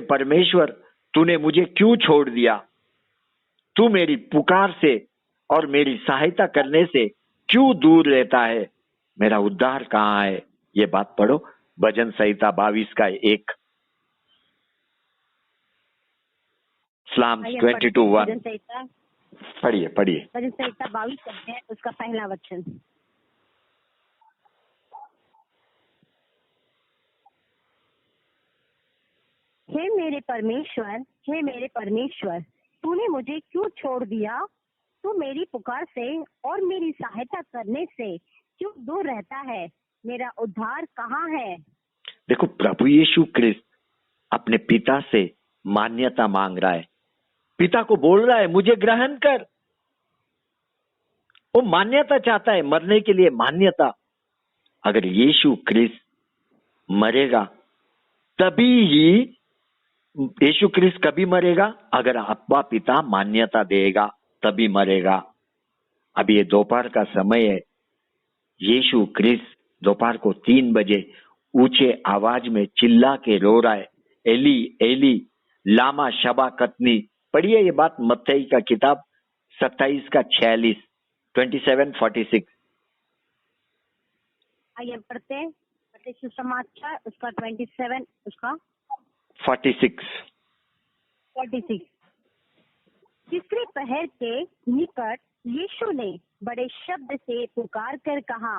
परमेश्वर, तूने मुझे क्यों छोड़ दिया? तू मेरी पुकार से और मेरी सहायता करने से क्यों दूर रहता है? मेरा उद्धार कहाँ है? ये बात पढ़ो, भजन संहिता 22 का 1, Psalms 22:1। पढ़िए। भजन संहिता 22 अध्याय उसका पहला वचन। हे मेरे परमेश्वर, तूने मुझे क्यों छोड़ दिया? तू मेरी पुकार से और मेरी सहायता करने से क्यों दूर रहता है? मेरा उद्धार कहाँ है? देखो, प्रभु यीशु ख्रिस्त अपने पिता से मान्यता मांग रहा है। पिता को बोल रहा है, मुझे ग्रहण कर। वो मान्यता चाहता है, मरने के लिए मान्यता। अगर यीशु ख्रिस्त मरेगा तभी ही, यीशु ख्रिस्त कभी मरेगा? अगर अब्बा पिता मान्यता देगा तभी मरेगा। अभी ये दोपहर का समय है। यीशु ख्रिस्त दोपहर को 3 बजे ऊंचे आवाज में चिल्ला के रो रहा है, एली एली लामा शबाकतनी। पढ़िए ये बात, मत्ती का किताब 27 का 46, 27:46। आइए पढ़ते हैं सुसमाचार उसका 27 उसका 46। तीसरे पहर के निकट यीशु ने बड़े शब्द से पुकार कर कहा,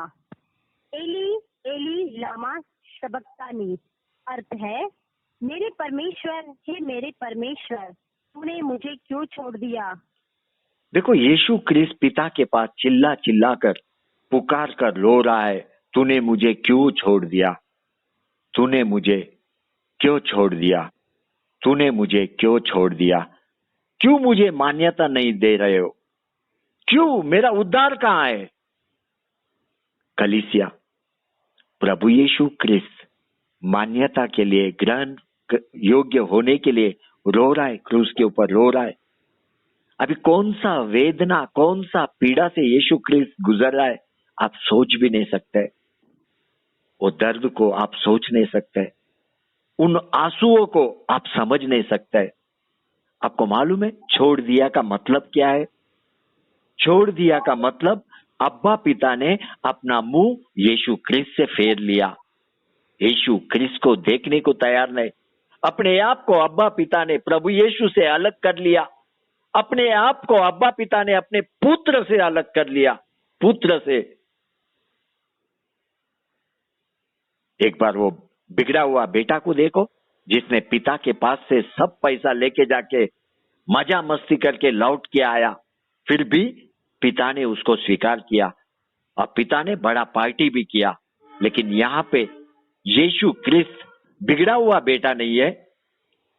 एली एली लामा शबक्तानी, अर्थ है, मेरे परमेश्वर, हे मेरे परमेश्वर, तूने मुझे क्यों छोड़ दिया। देखो, यीशु क्रिस्त पिता के पास चिल्ला चिल्ला कर पुकार कर रो रहा है, तूने मुझे क्यों छोड़ दिया, तूने मुझे क्यों छोड़ दिया, तूने मुझे क्यों छोड़ दिया, क्यों मुझे मान्यता नहीं दे रहे हो, क्यों, मेरा उद्धार कहाँ है। कलीसिया, प्रभु यीशु क्रिस्त मान्यता के लिए, ग्रहण योग्य होने के लिए रो रहा है, क्रूस के ऊपर रो रहा है। अभी कौन सा वेदना, कौन सा पीड़ा से यीशु क्रिस्त गुजर रहा है, आप सोच भी नहीं सकते। वो दर्द को आप सोच नहीं सकते, उन आंसुओं को आप समझ नहीं सकते। आपको मालूम है छोड़ दिया का मतलब क्या है? छोड़ दिया का मतलब अब्बा पिता ने अपना मुंह यीशु क्रिस्त से फेर लिया। यीशु क्रिस्त को देखने को तैयार नहीं, अपने आप को अब्बा पिता ने प्रभु यीशु से अलग कर लिया। अपने आप को अब्बा पिता ने अपने पुत्र से अलग कर लिया, पुत्र से। एक बार वो बिगड़ा हुआ बेटा को देखो, जिसने पिता के पास से सब पैसा लेके जाके मजा मस्ती करके लौट के आया, फिर भी पिता ने उसको स्वीकार किया और पिता ने बड़ा पार्टी भी किया। लेकिन यहाँ पे यीशु क्रिस्त बिगड़ा हुआ बेटा नहीं है।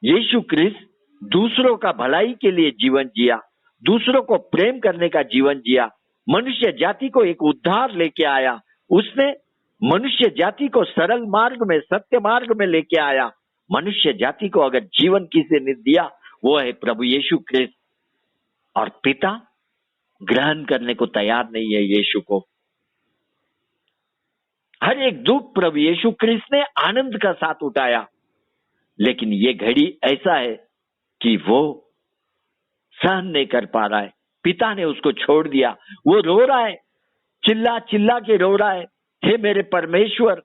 यीशु क्रिस्त दूसरों का भलाई के लिए जीवन जिया, दूसरों को प्रेम करने का जीवन जिया, मनुष्य जाति को एक उद्धार लेके आया। उसने मनुष्य जाति को सरल मार्ग में, सत्य मार्ग में लेके आया। मनुष्य जाति को अगर जीवन किसी ने दिया, वो है प्रभु यीशु क्रिस्त। और पिता ग्रहण करने को तैयार नहीं है यीशु को। हर एक दुख प्रभु यीशु क्रिस्त ने आनंद का साथ उठाया। लेकिन ये घड़ी ऐसा है कि वो सहन नहीं कर पा रहा है। पिता ने उसको छोड़ दिया, वो रो रहा है, चिल्ला चिल्ला के रो रहा है, हे मेरे परमेश्वर,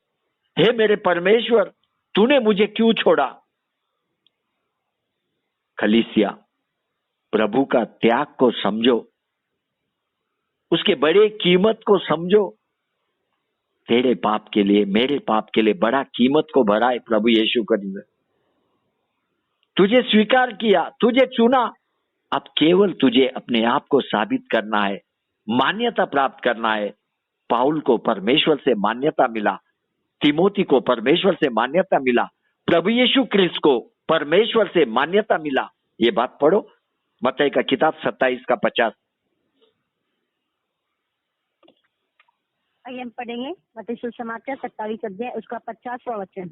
हे मेरे परमेश्वर, तूने मुझे क्यों छोड़ा। कलीसिया, प्रभु का त्याग को समझो, उसके बड़े कीमत को समझो। तेरे पाप के लिए, मेरे पाप के लिए बड़ा कीमत को भरा है प्रभु यीशु क्रिस्त। तुझे स्वीकार किया, तुझे चुना। अब केवल तुझे अपने आप को साबित करना है, मान्यता प्राप्त करना है। पाउल को परमेश्वर से मान्यता मिला, तिमोथी को परमेश्वर से मान्यता मिला, प्रभु यीशु क्रिस्त को परमेश्वर से मान्यता मिला। ये बात पढ़ो, मत्ती का किताब 27 का 50। आइए हम पढ़ेंगे मत्ती सुसमाचार 27 अध्याय उसका 50वां वचन।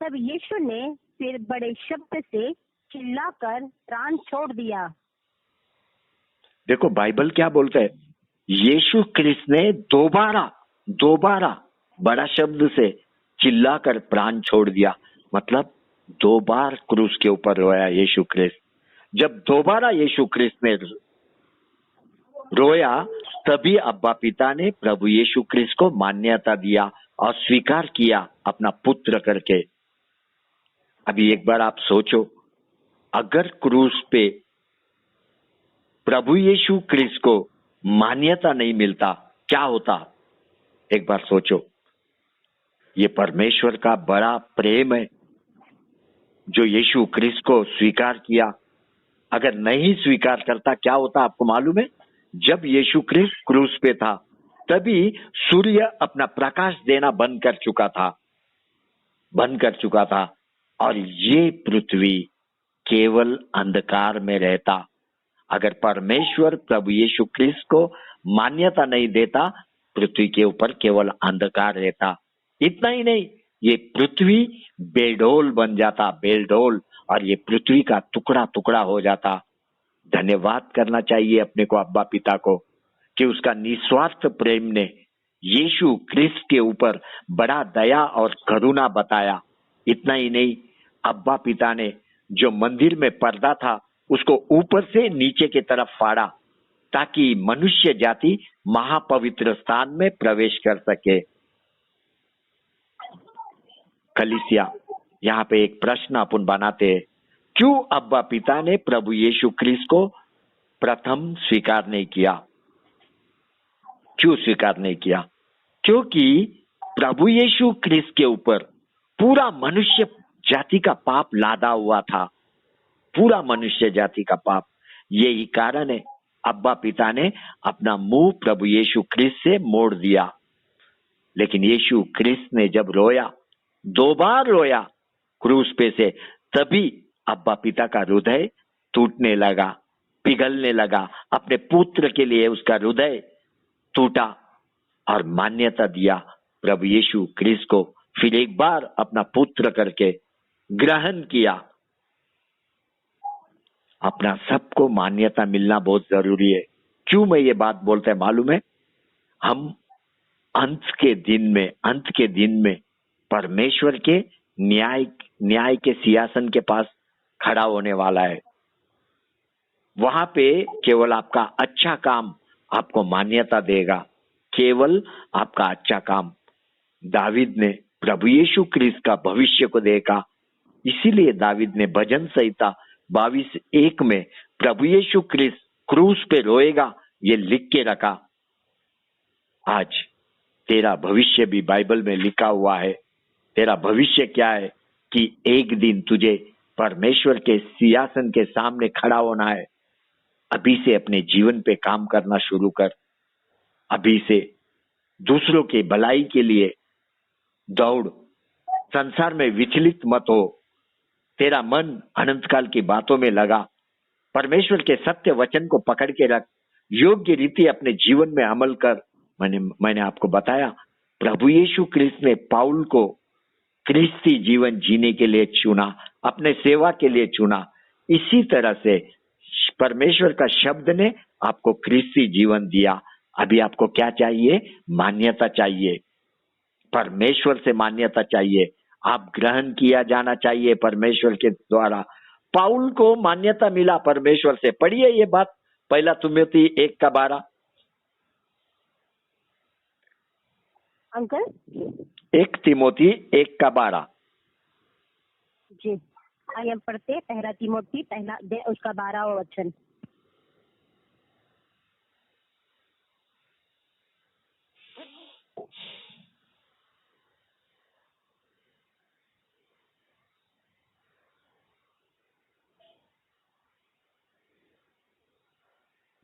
तब यीशु ने फिर बड़े शब्द से चिल्लाकर प्राण छोड़ दिया। देखो बाइबल क्या बोलता है, यीशु क्रिस्त ने दोबारा बड़ा शब्द से चिल्लाकर प्राण छोड़ दिया। मतलब 2 बार क्रूस के ऊपर रोया यीशु क्रिस्त। जब दोबारा यीशु क्रिस्त ने रोया, तभी अब्बा पिता ने प्रभु यीशु क्रिस्त को मान्यता दिया और स्वीकार किया अपना पुत्र करके। अभी एक बार आप सोचो, अगर क्रूस पे प्रभु यीशु क्रिस्त को मान्यता नहीं मिलता, क्या होता? एक बार सोचो। ये परमेश्वर का बड़ा प्रेम है जो यीशु क्रिस्त को स्वीकार किया। अगर नहीं स्वीकार करता क्या होता आपको मालूम है? जब यीशु क्रिस्त क्रूस पे था, तभी सूर्य अपना प्रकाश देना बंद कर चुका था और ये पृथ्वी केवल अंधकार में रहता। अगर परमेश्वर प्रभु यीशु क्रिस्त को मान्यता नहीं देता, पृथ्वी के ऊपर केवल अंधकार रहता। इतना ही नहीं, ये पृथ्वी बेडोल बन जाता, बेडोल, और ये पृथ्वी का टुकड़ा टुकड़ा हो जाता। धन्यवाद करना चाहिए अपने को, अब्बा पिता को, कि उसका निस्वार्थ प्रेम ने यीशु क्रिस्त के ऊपर बड़ा दया और करुणा बताया। इतना ही नहीं, अब्बा पिता ने जो मंदिर में पर्दा था उसको ऊपर से नीचे की तरफ फाड़ा, ताकि मनुष्य जाति महापवित्र स्थान में प्रवेश कर सके। कलीसिया, यहाँ पे एक प्रश्न अपन बनाते हैं, क्यों अब्बा पिता ने प्रभु यीशु क्रिस्त को प्रथम स्वीकार नहीं किया? क्यों स्वीकार नहीं किया? क्योंकि प्रभु यीशु क्रिस्त के ऊपर पूरा मनुष्य जाति का पाप लादा हुआ था, पूरा मनुष्य जाति का पाप। यही कारण है अब्बा पिता ने अपना मुंह प्रभु यीशु क्रिस्त से मोड़ दिया। लेकिन यीशु क्रिस्त ने जब रोया, 2 बार रोया क्रूस पे से, तभी अब्बा पिता का हृदय टूटने लगा, पिघलने लगा। अपने पुत्र के लिए उसका हृदय टूटा और मान्यता दिया प्रभु यीशु क्रिस्त को, फिर एक बार अपना पुत्र करके ग्रहण किया। अपना सबको मान्यता मिलना बहुत जरूरी है। क्यों मैं ये बात बोलता है मालूम है? हम अंत के दिन में परमेश्वर के न्याय के सिंहासन के पास खड़ा होने वाला है। वहां पे केवल आपका अच्छा काम आपको मान्यता देगा, केवल आपका अच्छा काम। दावीद ने प्रभु यीशु क्रिस्त का भविष्य को देखा, इसीलिए दावीद ने भजन संहिता 22:1 में प्रभु यीशु क्रिस्त क्रूस पे रोएगा ये लिख के रखा। आज तेरा भविष्य भी बाइबल में लिखा हुआ है। तेरा भविष्य क्या है कि एक दिन तुझे परमेश्वर के सिंहासन के सामने खड़ा होना है। अभी से अपने जीवन पे काम करना शुरू कर। अभी से दूसरों के भलाई के लिए दौड़। संसार में विचलित मत हो। तेरा मन अनंत काल की बातों में लगा। परमेश्वर के सत्य वचन को पकड़ के रख। योग्य रीति अपने जीवन में अमल कर। मैंने आपको बताया प्रभु यीशु क्रिस्त ने पाउल को क्रिस्ती जीवन जीने के लिए चुना, अपने सेवा के लिए चुना। इसी तरह से परमेश्वर का शब्द ने आपको क्रिस्ती जीवन दिया। अभी आपको क्या चाहिए? मान्यता चाहिए, परमेश्वर से मान्यता चाहिए। आप ग्रहण किया जाना चाहिए परमेश्वर के द्वारा। पाउल को मान्यता मिला परमेश्वर से। पढ़िए ये बात, 1 तिमोथी 1:12। अंकल 1 तिमोथी 1:12 जी, आइए हम पढ़ते 1 तिमोथी 1 अध्याय उसका 12वां वचन।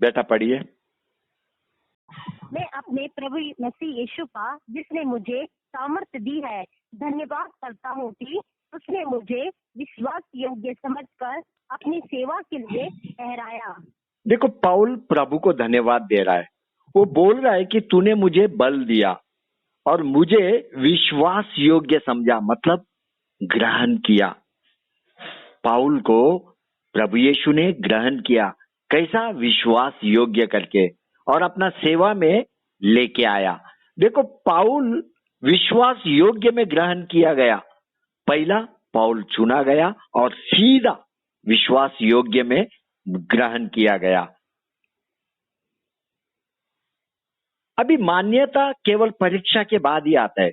बेटा पढ़िए। मैं अपने प्रभु मसीह यीशु का, जिसने मुझे सामर्थ्य दी है, धन्यवाद करता हूँ कि उसने मुझे विश्वास योग्य समझकर अपनी सेवा के लिए ठहराया। देखो पाउल प्रभु को धन्यवाद दे रहा है। वो बोल रहा है कि तूने मुझे बल दिया और मुझे विश्वास योग्य समझा, मतलब ग्रहण किया। पाउल को प्रभु यीशु ने ग्रहण किया। कैसा? विश्वास योग्य करके, और अपना सेवा में लेके आया। देखो पाउल विश्वास योग्य में ग्रहण किया गया। पहला पाउल चुना गया और सीधा विश्वास योग्य में ग्रहण किया गया। अभी मान्यता केवल परीक्षा के बाद ही आता है,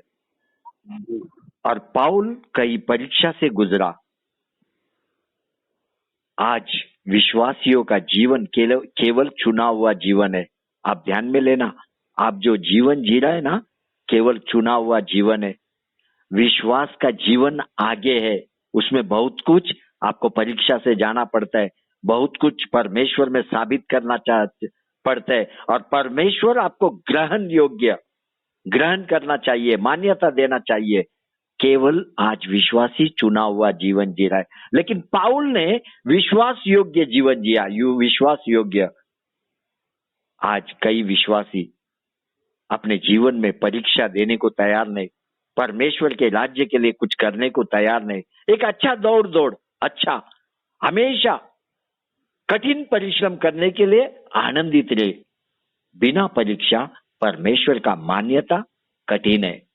और पाउल कई परीक्षा से गुजरा। आज विश्वासियों का जीवन केवल चुना हुआ जीवन है। आप ध्यान में लेना, आप जो जीवन जी रहे हैं ना, केवल चुना हुआ जीवन है। विश्वास का जीवन आगे है, उसमें बहुत कुछ आपको परीक्षा से जाना पड़ता है, बहुत कुछ परमेश्वर में साबित करना पड़ता है, और परमेश्वर आपको ग्रहण करना चाहिए, मान्यता देना चाहिए। केवल आज विश्वासी चुना हुआ जीवन जी रहा है, लेकिन पाउल ने विश्वास योग्य जीवन जिया। विश्वास योग्य। आज कई विश्वासी अपने जीवन में परीक्षा देने को तैयार नहीं, परमेश्वर के राज्य के लिए कुछ करने को तैयार नहीं। एक अच्छा दौड़ अच्छा, हमेशा कठिन परिश्रम करने के लिए आनंदित रहे। बिना परीक्षा परमेश्वर का मान्यता कठिन है।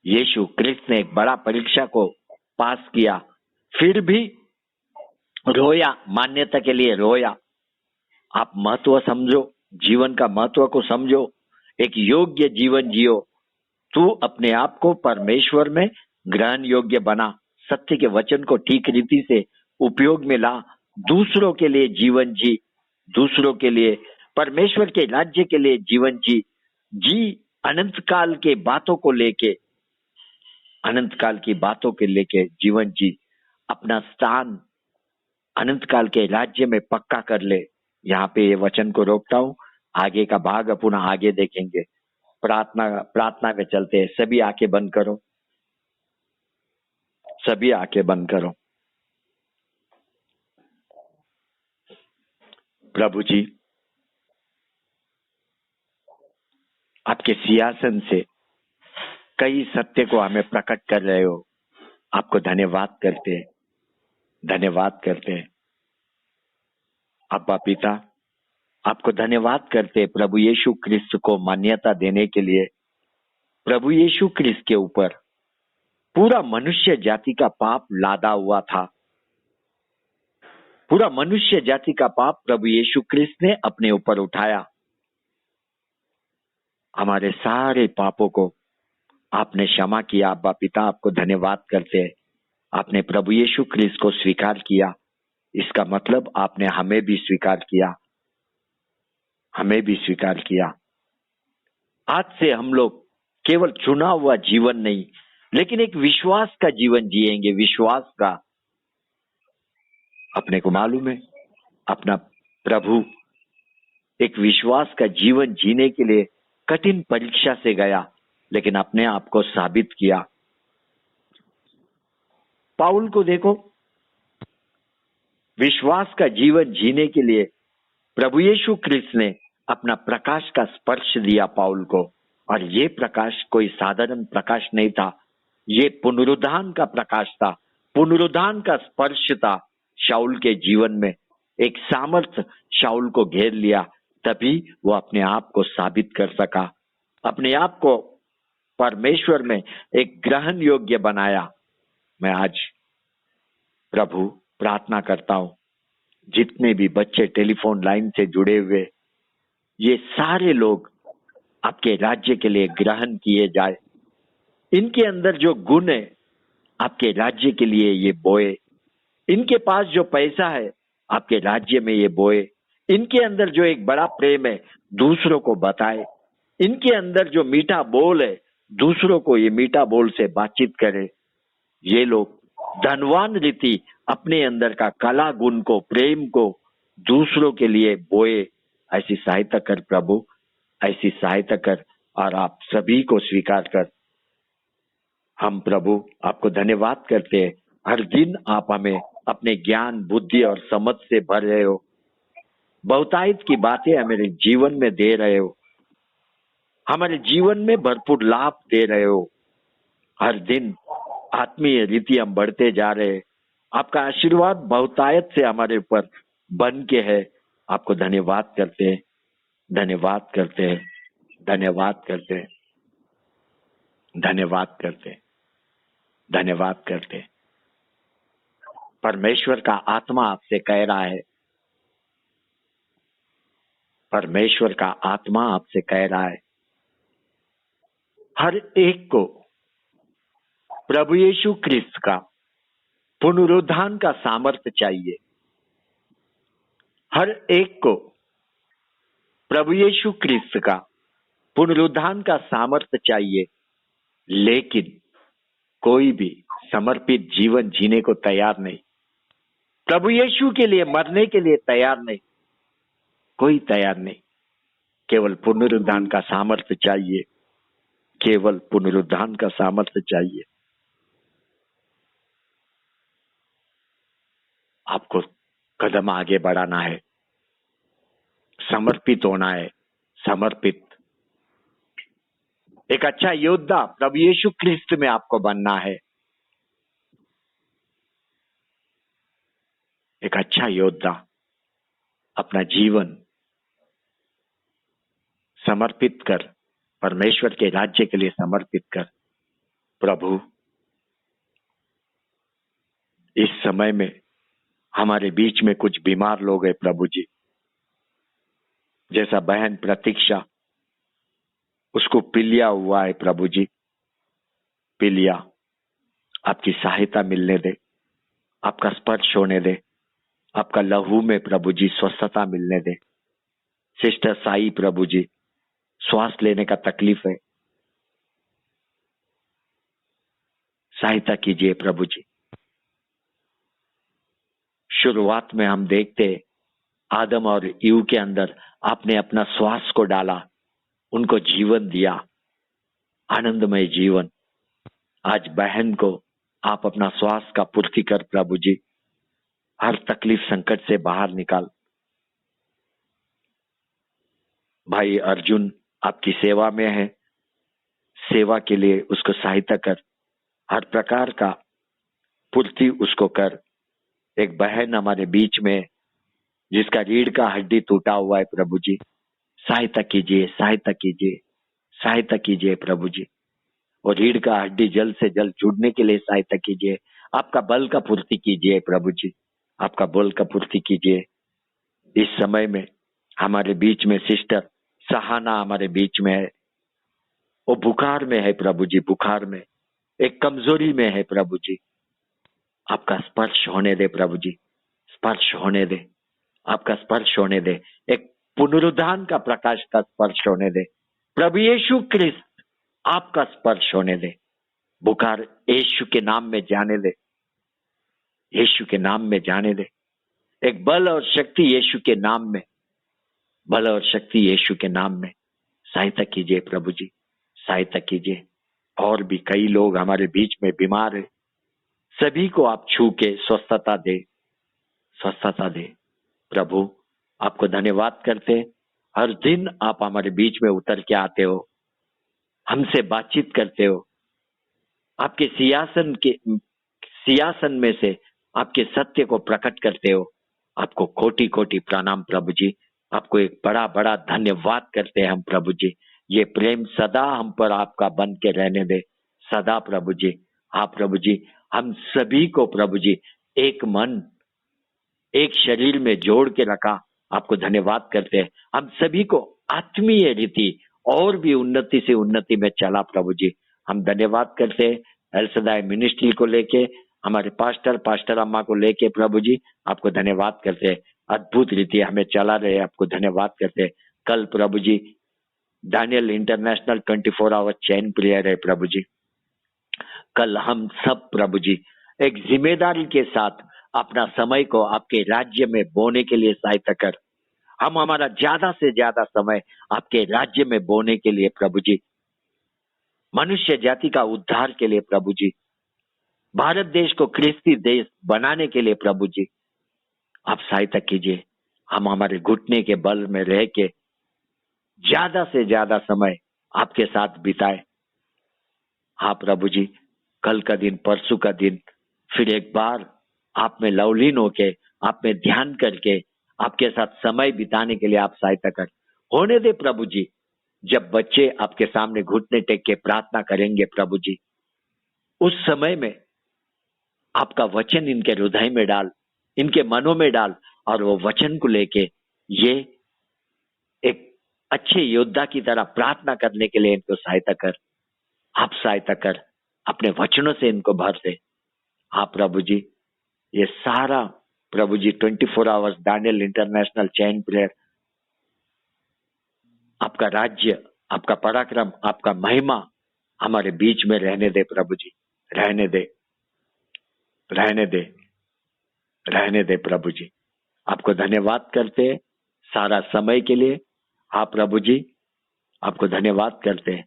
यीशु क्रिस्त ने एक बड़ा परीक्षा को पास किया, फिर भी रोया, मान्यता के लिए रोया। आप महत्व समझो, जीवन का महत्व को समझो, एक योग्य जीवन जियो। तू अपने आप को परमेश्वर में ग्रहण योग्य बना, सत्य के वचन को ठीक रीति से उपयोग में ला, दूसरों के लिए जीवन जी, दूसरों के लिए, परमेश्वर के राज्य के लिए जीवन जी अनंत काल के बातों को लेके। अनंत काल की बातों के लेके जीवन जी, अपना स्थान अनंत काल के राज्य में पक्का कर ले। यहाँ पे ये वचन को रोकता हूँ, आगे का भाग अपन आगे देखेंगे। प्रार्थना प्रार्थना में चलते हैं। सभी आंखें बंद करो, सभी आंखें बंद करो। प्रभु जी, आपके सिंहासन से कई सत्य को हमें प्रकट कर रहे हो। आपको धन्यवाद करते हैं, धन्यवाद करते हैं। अब्बा पिता, आपको धन्यवाद करते हैं प्रभु यीशु क्रिस्त को मान्यता देने के लिए। प्रभु यीशु क्रिस्त के ऊपर पूरा मनुष्य जाति का पाप लादा हुआ था। पूरा मनुष्य जाति का पाप प्रभु यीशु क्रिस्त ने अपने ऊपर उठाया। हमारे सारे पापों को आपने क्षमा किया। अब्बा पिता, आपको धन्यवाद करते हैं। आपने प्रभु यीशु क्रिस्त को स्वीकार किया, इसका मतलब आपने हमें भी स्वीकार किया, हमें भी स्वीकार किया। आज से हम लोग केवल चुना हुआ जीवन नहीं, लेकिन एक विश्वास का जीवन जिएंगे। विश्वास का, अपने को मालूम है अपना प्रभु एक विश्वास का जीवन जीने के लिए कठिन परीक्षा से गया, लेकिन अपने आप को साबित किया। पाउल को देखो, विश्वास का जीवन जीने के लिए प्रभु यीशु क्रिस्त ने अपना प्रकाश का स्पर्श दिया पाउल को, और ये प्रकाश कोई साधारण प्रकाश नहीं था, ये पुनरुत्थान का प्रकाश था, पुनरुत्थान का स्पर्श था। शाऊल के जीवन में एक सामर्थ्य शाऊल को घेर लिया, तभी वो अपने आप को साबित कर सका, अपने आप को परमेश्वर में एक ग्रहण योग्य बनाया। मैं आज प्रभु प्रार्थना करता हूं, जितने भी बच्चे टेलीफोन लाइन से जुड़े हुए, ये सारे लोग आपके राज्य के लिए ग्रहण किए जाए। इनके अंदर जो गुण है आपके राज्य के लिए ये बोए। इनके पास जो पैसा है आपके राज्य में ये बोए। इनके अंदर जो एक बड़ा प्रेम है दूसरों को बताए। इनके अंदर जो मीठा बोल है दूसरों को ये मीठा बोल से बातचीत करे। ये लोग धनवान रीति अपने अंदर का कला गुण को, प्रेम को दूसरों के लिए बोए। ऐसी सहायता कर प्रभु, ऐसी सहायता कर, और आप सभी को स्वीकार कर। हम प्रभु आपको धन्यवाद करते हैं। हर दिन आप हमें अपने ज्ञान, बुद्धि और समझ से भर रहे हो। बहुतायत की बातें हमारे जीवन में दे रहे हो, हमारे जीवन में भरपूर लाभ दे रहे हो। हर दिन आत्मीय रीति हम बढ़ते जा रहे हैं। आपका आशीर्वाद बहुतायत से हमारे ऊपर बन के है। आपको धन्यवाद करते हैं, धन्यवाद करते हैं, धन्यवाद करते हैं, धन्यवाद करते हैं, धन्यवाद करते हैं। परमेश्वर का आत्मा आपसे कह रहा है, परमेश्वर का आत्मा आपसे कह रहा है, हर एक को प्रभु यीशु क्रिस्त का पुनरुत्थान का सामर्थ्य चाहिए। हर एक को प्रभु यीशु क्रिस्त का पुनरुत्थान का सामर्थ्य चाहिए, लेकिन कोई भी समर्पित जीवन जीने को तैयार नहीं। प्रभु यीशु के लिए मरने के लिए तैयार नहीं, कोई तैयार नहीं। केवल पुनरुत्थान का सामर्थ्य चाहिए, केवल पुनरुत्थान का सामर्थ्य चाहिए। आपको कदम आगे बढ़ाना है, समर्पित होना है, समर्पित। एक अच्छा योद्धा प्रभु यीशु क्रिस्त में आपको बनना है। एक अच्छा योद्धा, अपना जीवन समर्पित कर, परमेश्वर के राज्य के लिए समर्पित कर। प्रभु, इस समय में हमारे बीच में कुछ बीमार लोग हैं प्रभु जी, जैसा बहन प्रतीक्षा, उसको पीलिया हुआ है प्रभु जी, पीलिया, आपकी सहायता मिलने दे, आपका स्पर्श होने दे, आपका लहू में प्रभु जी स्वस्थता मिलने दे। सिस्टर साई प्रभु जी, श्वास लेने का तकलीफ है, सहायता कीजिए प्रभु जी। शुरुआत में हम देखते आदम और ईव के अंदर आपने अपना श्वास को डाला, उनको जीवन दिया, आनंदमय जीवन। आज बहन को आप अपना श्वास का पूर्ति कर प्रभु जी, हर तकलीफ संकट से बाहर निकाल। भाई अर्जुन आपकी सेवा में है, सेवा के लिए उसको सहायता कर, हर प्रकार का पूर्ति उसको कर। एक बहन हमारे बीच में जिसका रीढ़ का हड्डी टूटा हुआ है प्रभु जी, सहायता कीजिए, सहायता कीजिए, सहायता कीजिए प्रभु जी। और रीढ़ का हड्डी जल्द से जल्द जुड़ने के लिए सहायता कीजिए। आपका बल का पूर्ति कीजिए प्रभु जी, आपका बल का पूर्ति कीजिए। इस समय में हमारे बीच में सिस्टर सहाना हमारे बीच में है, वो बुखार में है प्रभु जी, बुखार में, एक कमजोरी में है प्रभु जी। आपका स्पर्श होने दे प्रभु जी, स्पर्श होने दे, आपका स्पर्श होने दे, एक पुनरुत्थान का प्रकाश का स्पर्श होने दे प्रभु यीशु क्रिस्त, आपका स्पर्श होने दे। बुखार यीशु के नाम में जाने दे, यीशु के नाम में जाने दे। एक बल और शक्ति यीशु के नाम में, बल और शक्ति यीशु के नाम में। सहायता कीजिए प्रभु जी, सहायता कीजिए। और भी कई लोग हमारे बीच में बीमार है, सभी को आप छू के स्वस्थता दे, स्वस्थता दे प्रभु। आपको धन्यवाद करते, हर दिन आप हमारे बीच में उतर के आते हो, हमसे बातचीत करते हो, आपके सिंहासन में से आपके सत्य को प्रकट करते हो। आपको कोटि कोटि प्रणाम प्रभु जी, आपको एक बड़ा बड़ा धन्यवाद करते हैं हम प्रभु जी। ये प्रेम सदा हम पर आपका बन के रहने दे, सदा प्रभु जी। हाँ प्रभु जी, हम सभी को प्रभु जी एक मन एक शरीर में जोड़ के रखा, आपको धन्यवाद करते हैं। हम सभी को आत्मीय रीति और भी उन्नति से उन्नति में चला प्रभु जी, हम धन्यवाद करते हैं। एल सदाई मिनिस्ट्री को लेके, हमारे पास्टर अम्मा को लेके प्रभु जी, आपको धन्यवाद करते हैं। अद्भुत रीति हमें चला रहे, आपको धन्यवाद करते हैं। कल प्रभु जी Daniel International 24 hour chain prayer है प्रभु जी। कल हम सब प्रभु जी एक जिम्मेदारी के साथ अपना समय को आपके राज्य में बोने के लिए सहायता कर। हम हमारा ज्यादा से ज्यादा समय आपके राज्य में बोने के लिए प्रभु जी, मनुष्य जाति का उद्धार के लिए प्रभु जी, भारत देश को ख्रिस्ती देश बनाने के लिए प्रभु जी, आप सहायता कीजिए। हम हमारे घुटने के बल में रह के ज्यादा से ज्यादा समय आपके साथ बिताए। हाँ प्रभु जी, कल का दिन, परसों का दिन, फिर एक बार आप में लवलीन होके, आप में ध्यान करके, आपके साथ समय बिताने के लिए आप सहायता कर होने दे प्रभु जी। जब बच्चे आपके सामने घुटने टेक के प्रार्थना करेंगे प्रभु जी, उस समय में आपका वचन इनके हृदय में डाल, इनके मनों में डाल, और वो वचन को लेके ये एक अच्छे योद्धा की तरह प्रार्थना करने के लिए इनको सहायता कर। आप सहायता कर, अपने वचनों से इनको भर दे। हाँ प्रभु जी, ये सारा प्रभु जी 24 आवर्स दानियल इंटरनेशनल चैन प्रेयर, आपका राज्य, आपका पराक्रम, आपका महिमा हमारे बीच में रहने दे प्रभु जी, रहने दे, रहने दे, रहने दे प्रभु जी। आपको धन्यवाद करते हैं सारा समय के लिए। हाँ प्रभु जी, आपको धन्यवाद करते हैं।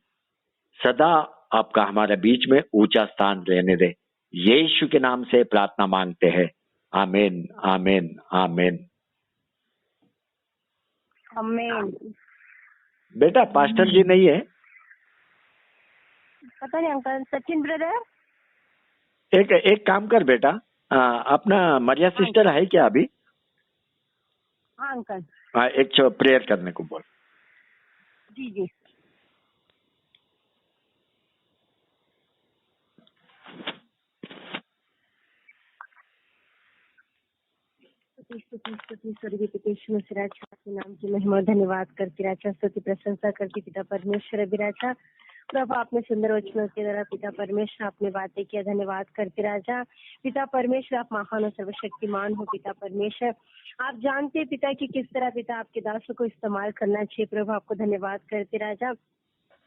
सदा आपका हमारे बीच में ऊंचा स्थान रहने दे। यीशु के नाम से प्रार्थना मांगते हैं, आमीन, आमीन, आमीन, आमीन। बेटा पास्टर जी नहीं है? पता नहीं अंकल। सचिन ब्रदर, एक काम कर बेटा, अपना मरिया सिस्टर है क्या अभी? हाँ अंकल। एक प्रेयर करने को बोल। जी जी। स्तुति स्वर्गीय पितेश्वर मसीह राजा के नाम की महिमा धन्यवाद करती राजा, स्तुति प्रशंसा करती पिता परमेश्वर अभी राजा। प्रभु आपने सुंदर वचनों के द्वारा पिता परमेश्वर आपने बातें किया, धन्यवाद करते राजा। पिता परमेश्वर आप महान और सर्वशक्तिमान हो पिता परमेश्वर, आप जानते पिता कि किस तरह पिता आपके दासों को इस्तेमाल करना चाहिए। प्रभु आपको धन्यवाद करते राजा।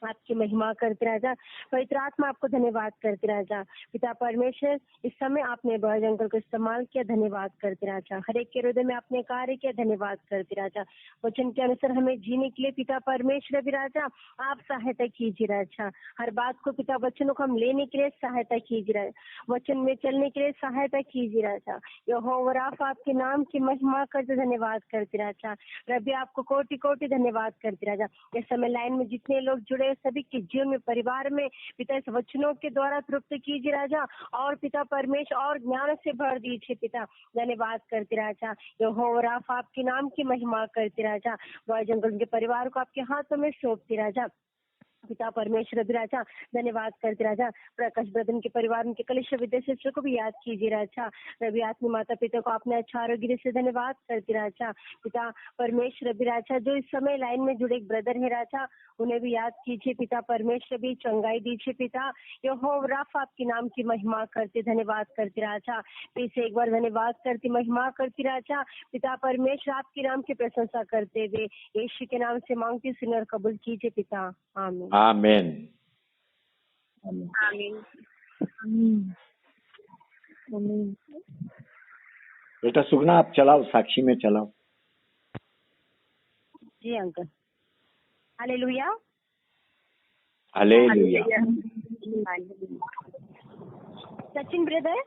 आपकी महिमा करते राजा। पवित्र आत्मा आपको धन्यवाद करते राजा। पिता परमेश्वर, इस समय आपने बॉयज अंकल को इस्तेमाल किया, धन्यवाद करते राजा। हर एक के हृदय में आपने कार्य किया, धन्यवाद करते राजा। वचन के अनुसार हमें जीने के लिए पिता परमेश्वर भी राजा आप सहायता कीजिए राजा। हर बात को पिता वचनों को हम लेने के लिए सहायता कीजिए राजा। वचन में चलने के लिए सहायता कीजिए राजा। यहोवा राफा आपके नाम की महिमा करते धन्यवाद करते राजा। रबी आपको कोटि कोटि धन्यवाद करते राजा। इस समय लाइन में जितने लोग जुड़े सभी के जीवन में, परिवार में पिता इस वचनों के द्वारा तृप्त कीजिए राजा। और पिता परमेश्वर और ज्ञान से भर दीजिए पिता, धन्यवाद करते राजा। यहोवा राफा आपके नाम की महिमा करते राजा। बॉय जंगल के परिवार को आपके हाथों में सौंपते राजा। पिता परमेश्वर भी राजा धन्यवाद करते राजा। प्रकाश ब्रदन के परिवार उनके कलिशा विद्या को भी याद कीजिए राजा। रवि आत्मी माता पिता को अपने अच्छा आरोग्य से धन्यवाद करते राजा। पिता परमेश्वर भी राजा, जो इस समय लाइन में जुड़े एक ब्रदर है राजा, उन्हें भी याद कीजिए पिता परमेश्वर भी, चंगाई दीजिए पिता। यहोवा राफा आपके नाम की महिमा करते धन्यवाद करते राजा। फिर से एक बार धन्यवाद करती महिमा करती राजा। पिता परमेश्वर आपके नाम की प्रशंसा करते हुए यीशु के नाम से मांगती, सुन और कबूल कीजिए पिता, आमीन। आमीन। आमीन। बेटा सुगना आप चलाओ, साक्षी में चलाओ। जी uncle. Hallelujah. Hallelujah. Sachin brother,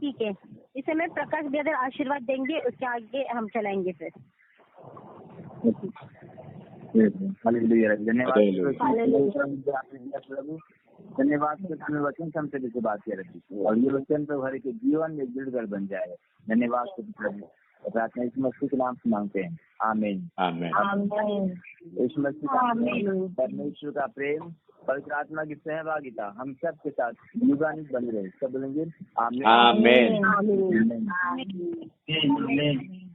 ठीक है, इस समय प्रकाश ब्रदर आशीर्वाद देंगे, उसके आगे हम चलाएंगे फिर। हालेलुया। धन्यवाद हालेलुया। प्रभु, धन्यवाद हमें वचन से हमसे जैसे बात कर रही और ये वचन तो हर के जीवन में जुड़कर बन जाए। धन्यवाद प्रभु, प्रार्थना इस मसीह के नाम से मांगते हैं, आमीन। आमीन। इस मसीह का परमेश्वर का प्रेम, पवित्र आत्मा की सहभागिता हम सब के साथ युगानुग बनी रहे। सब बोलेंगे आमीन। आमीन। आमीन। आमीन।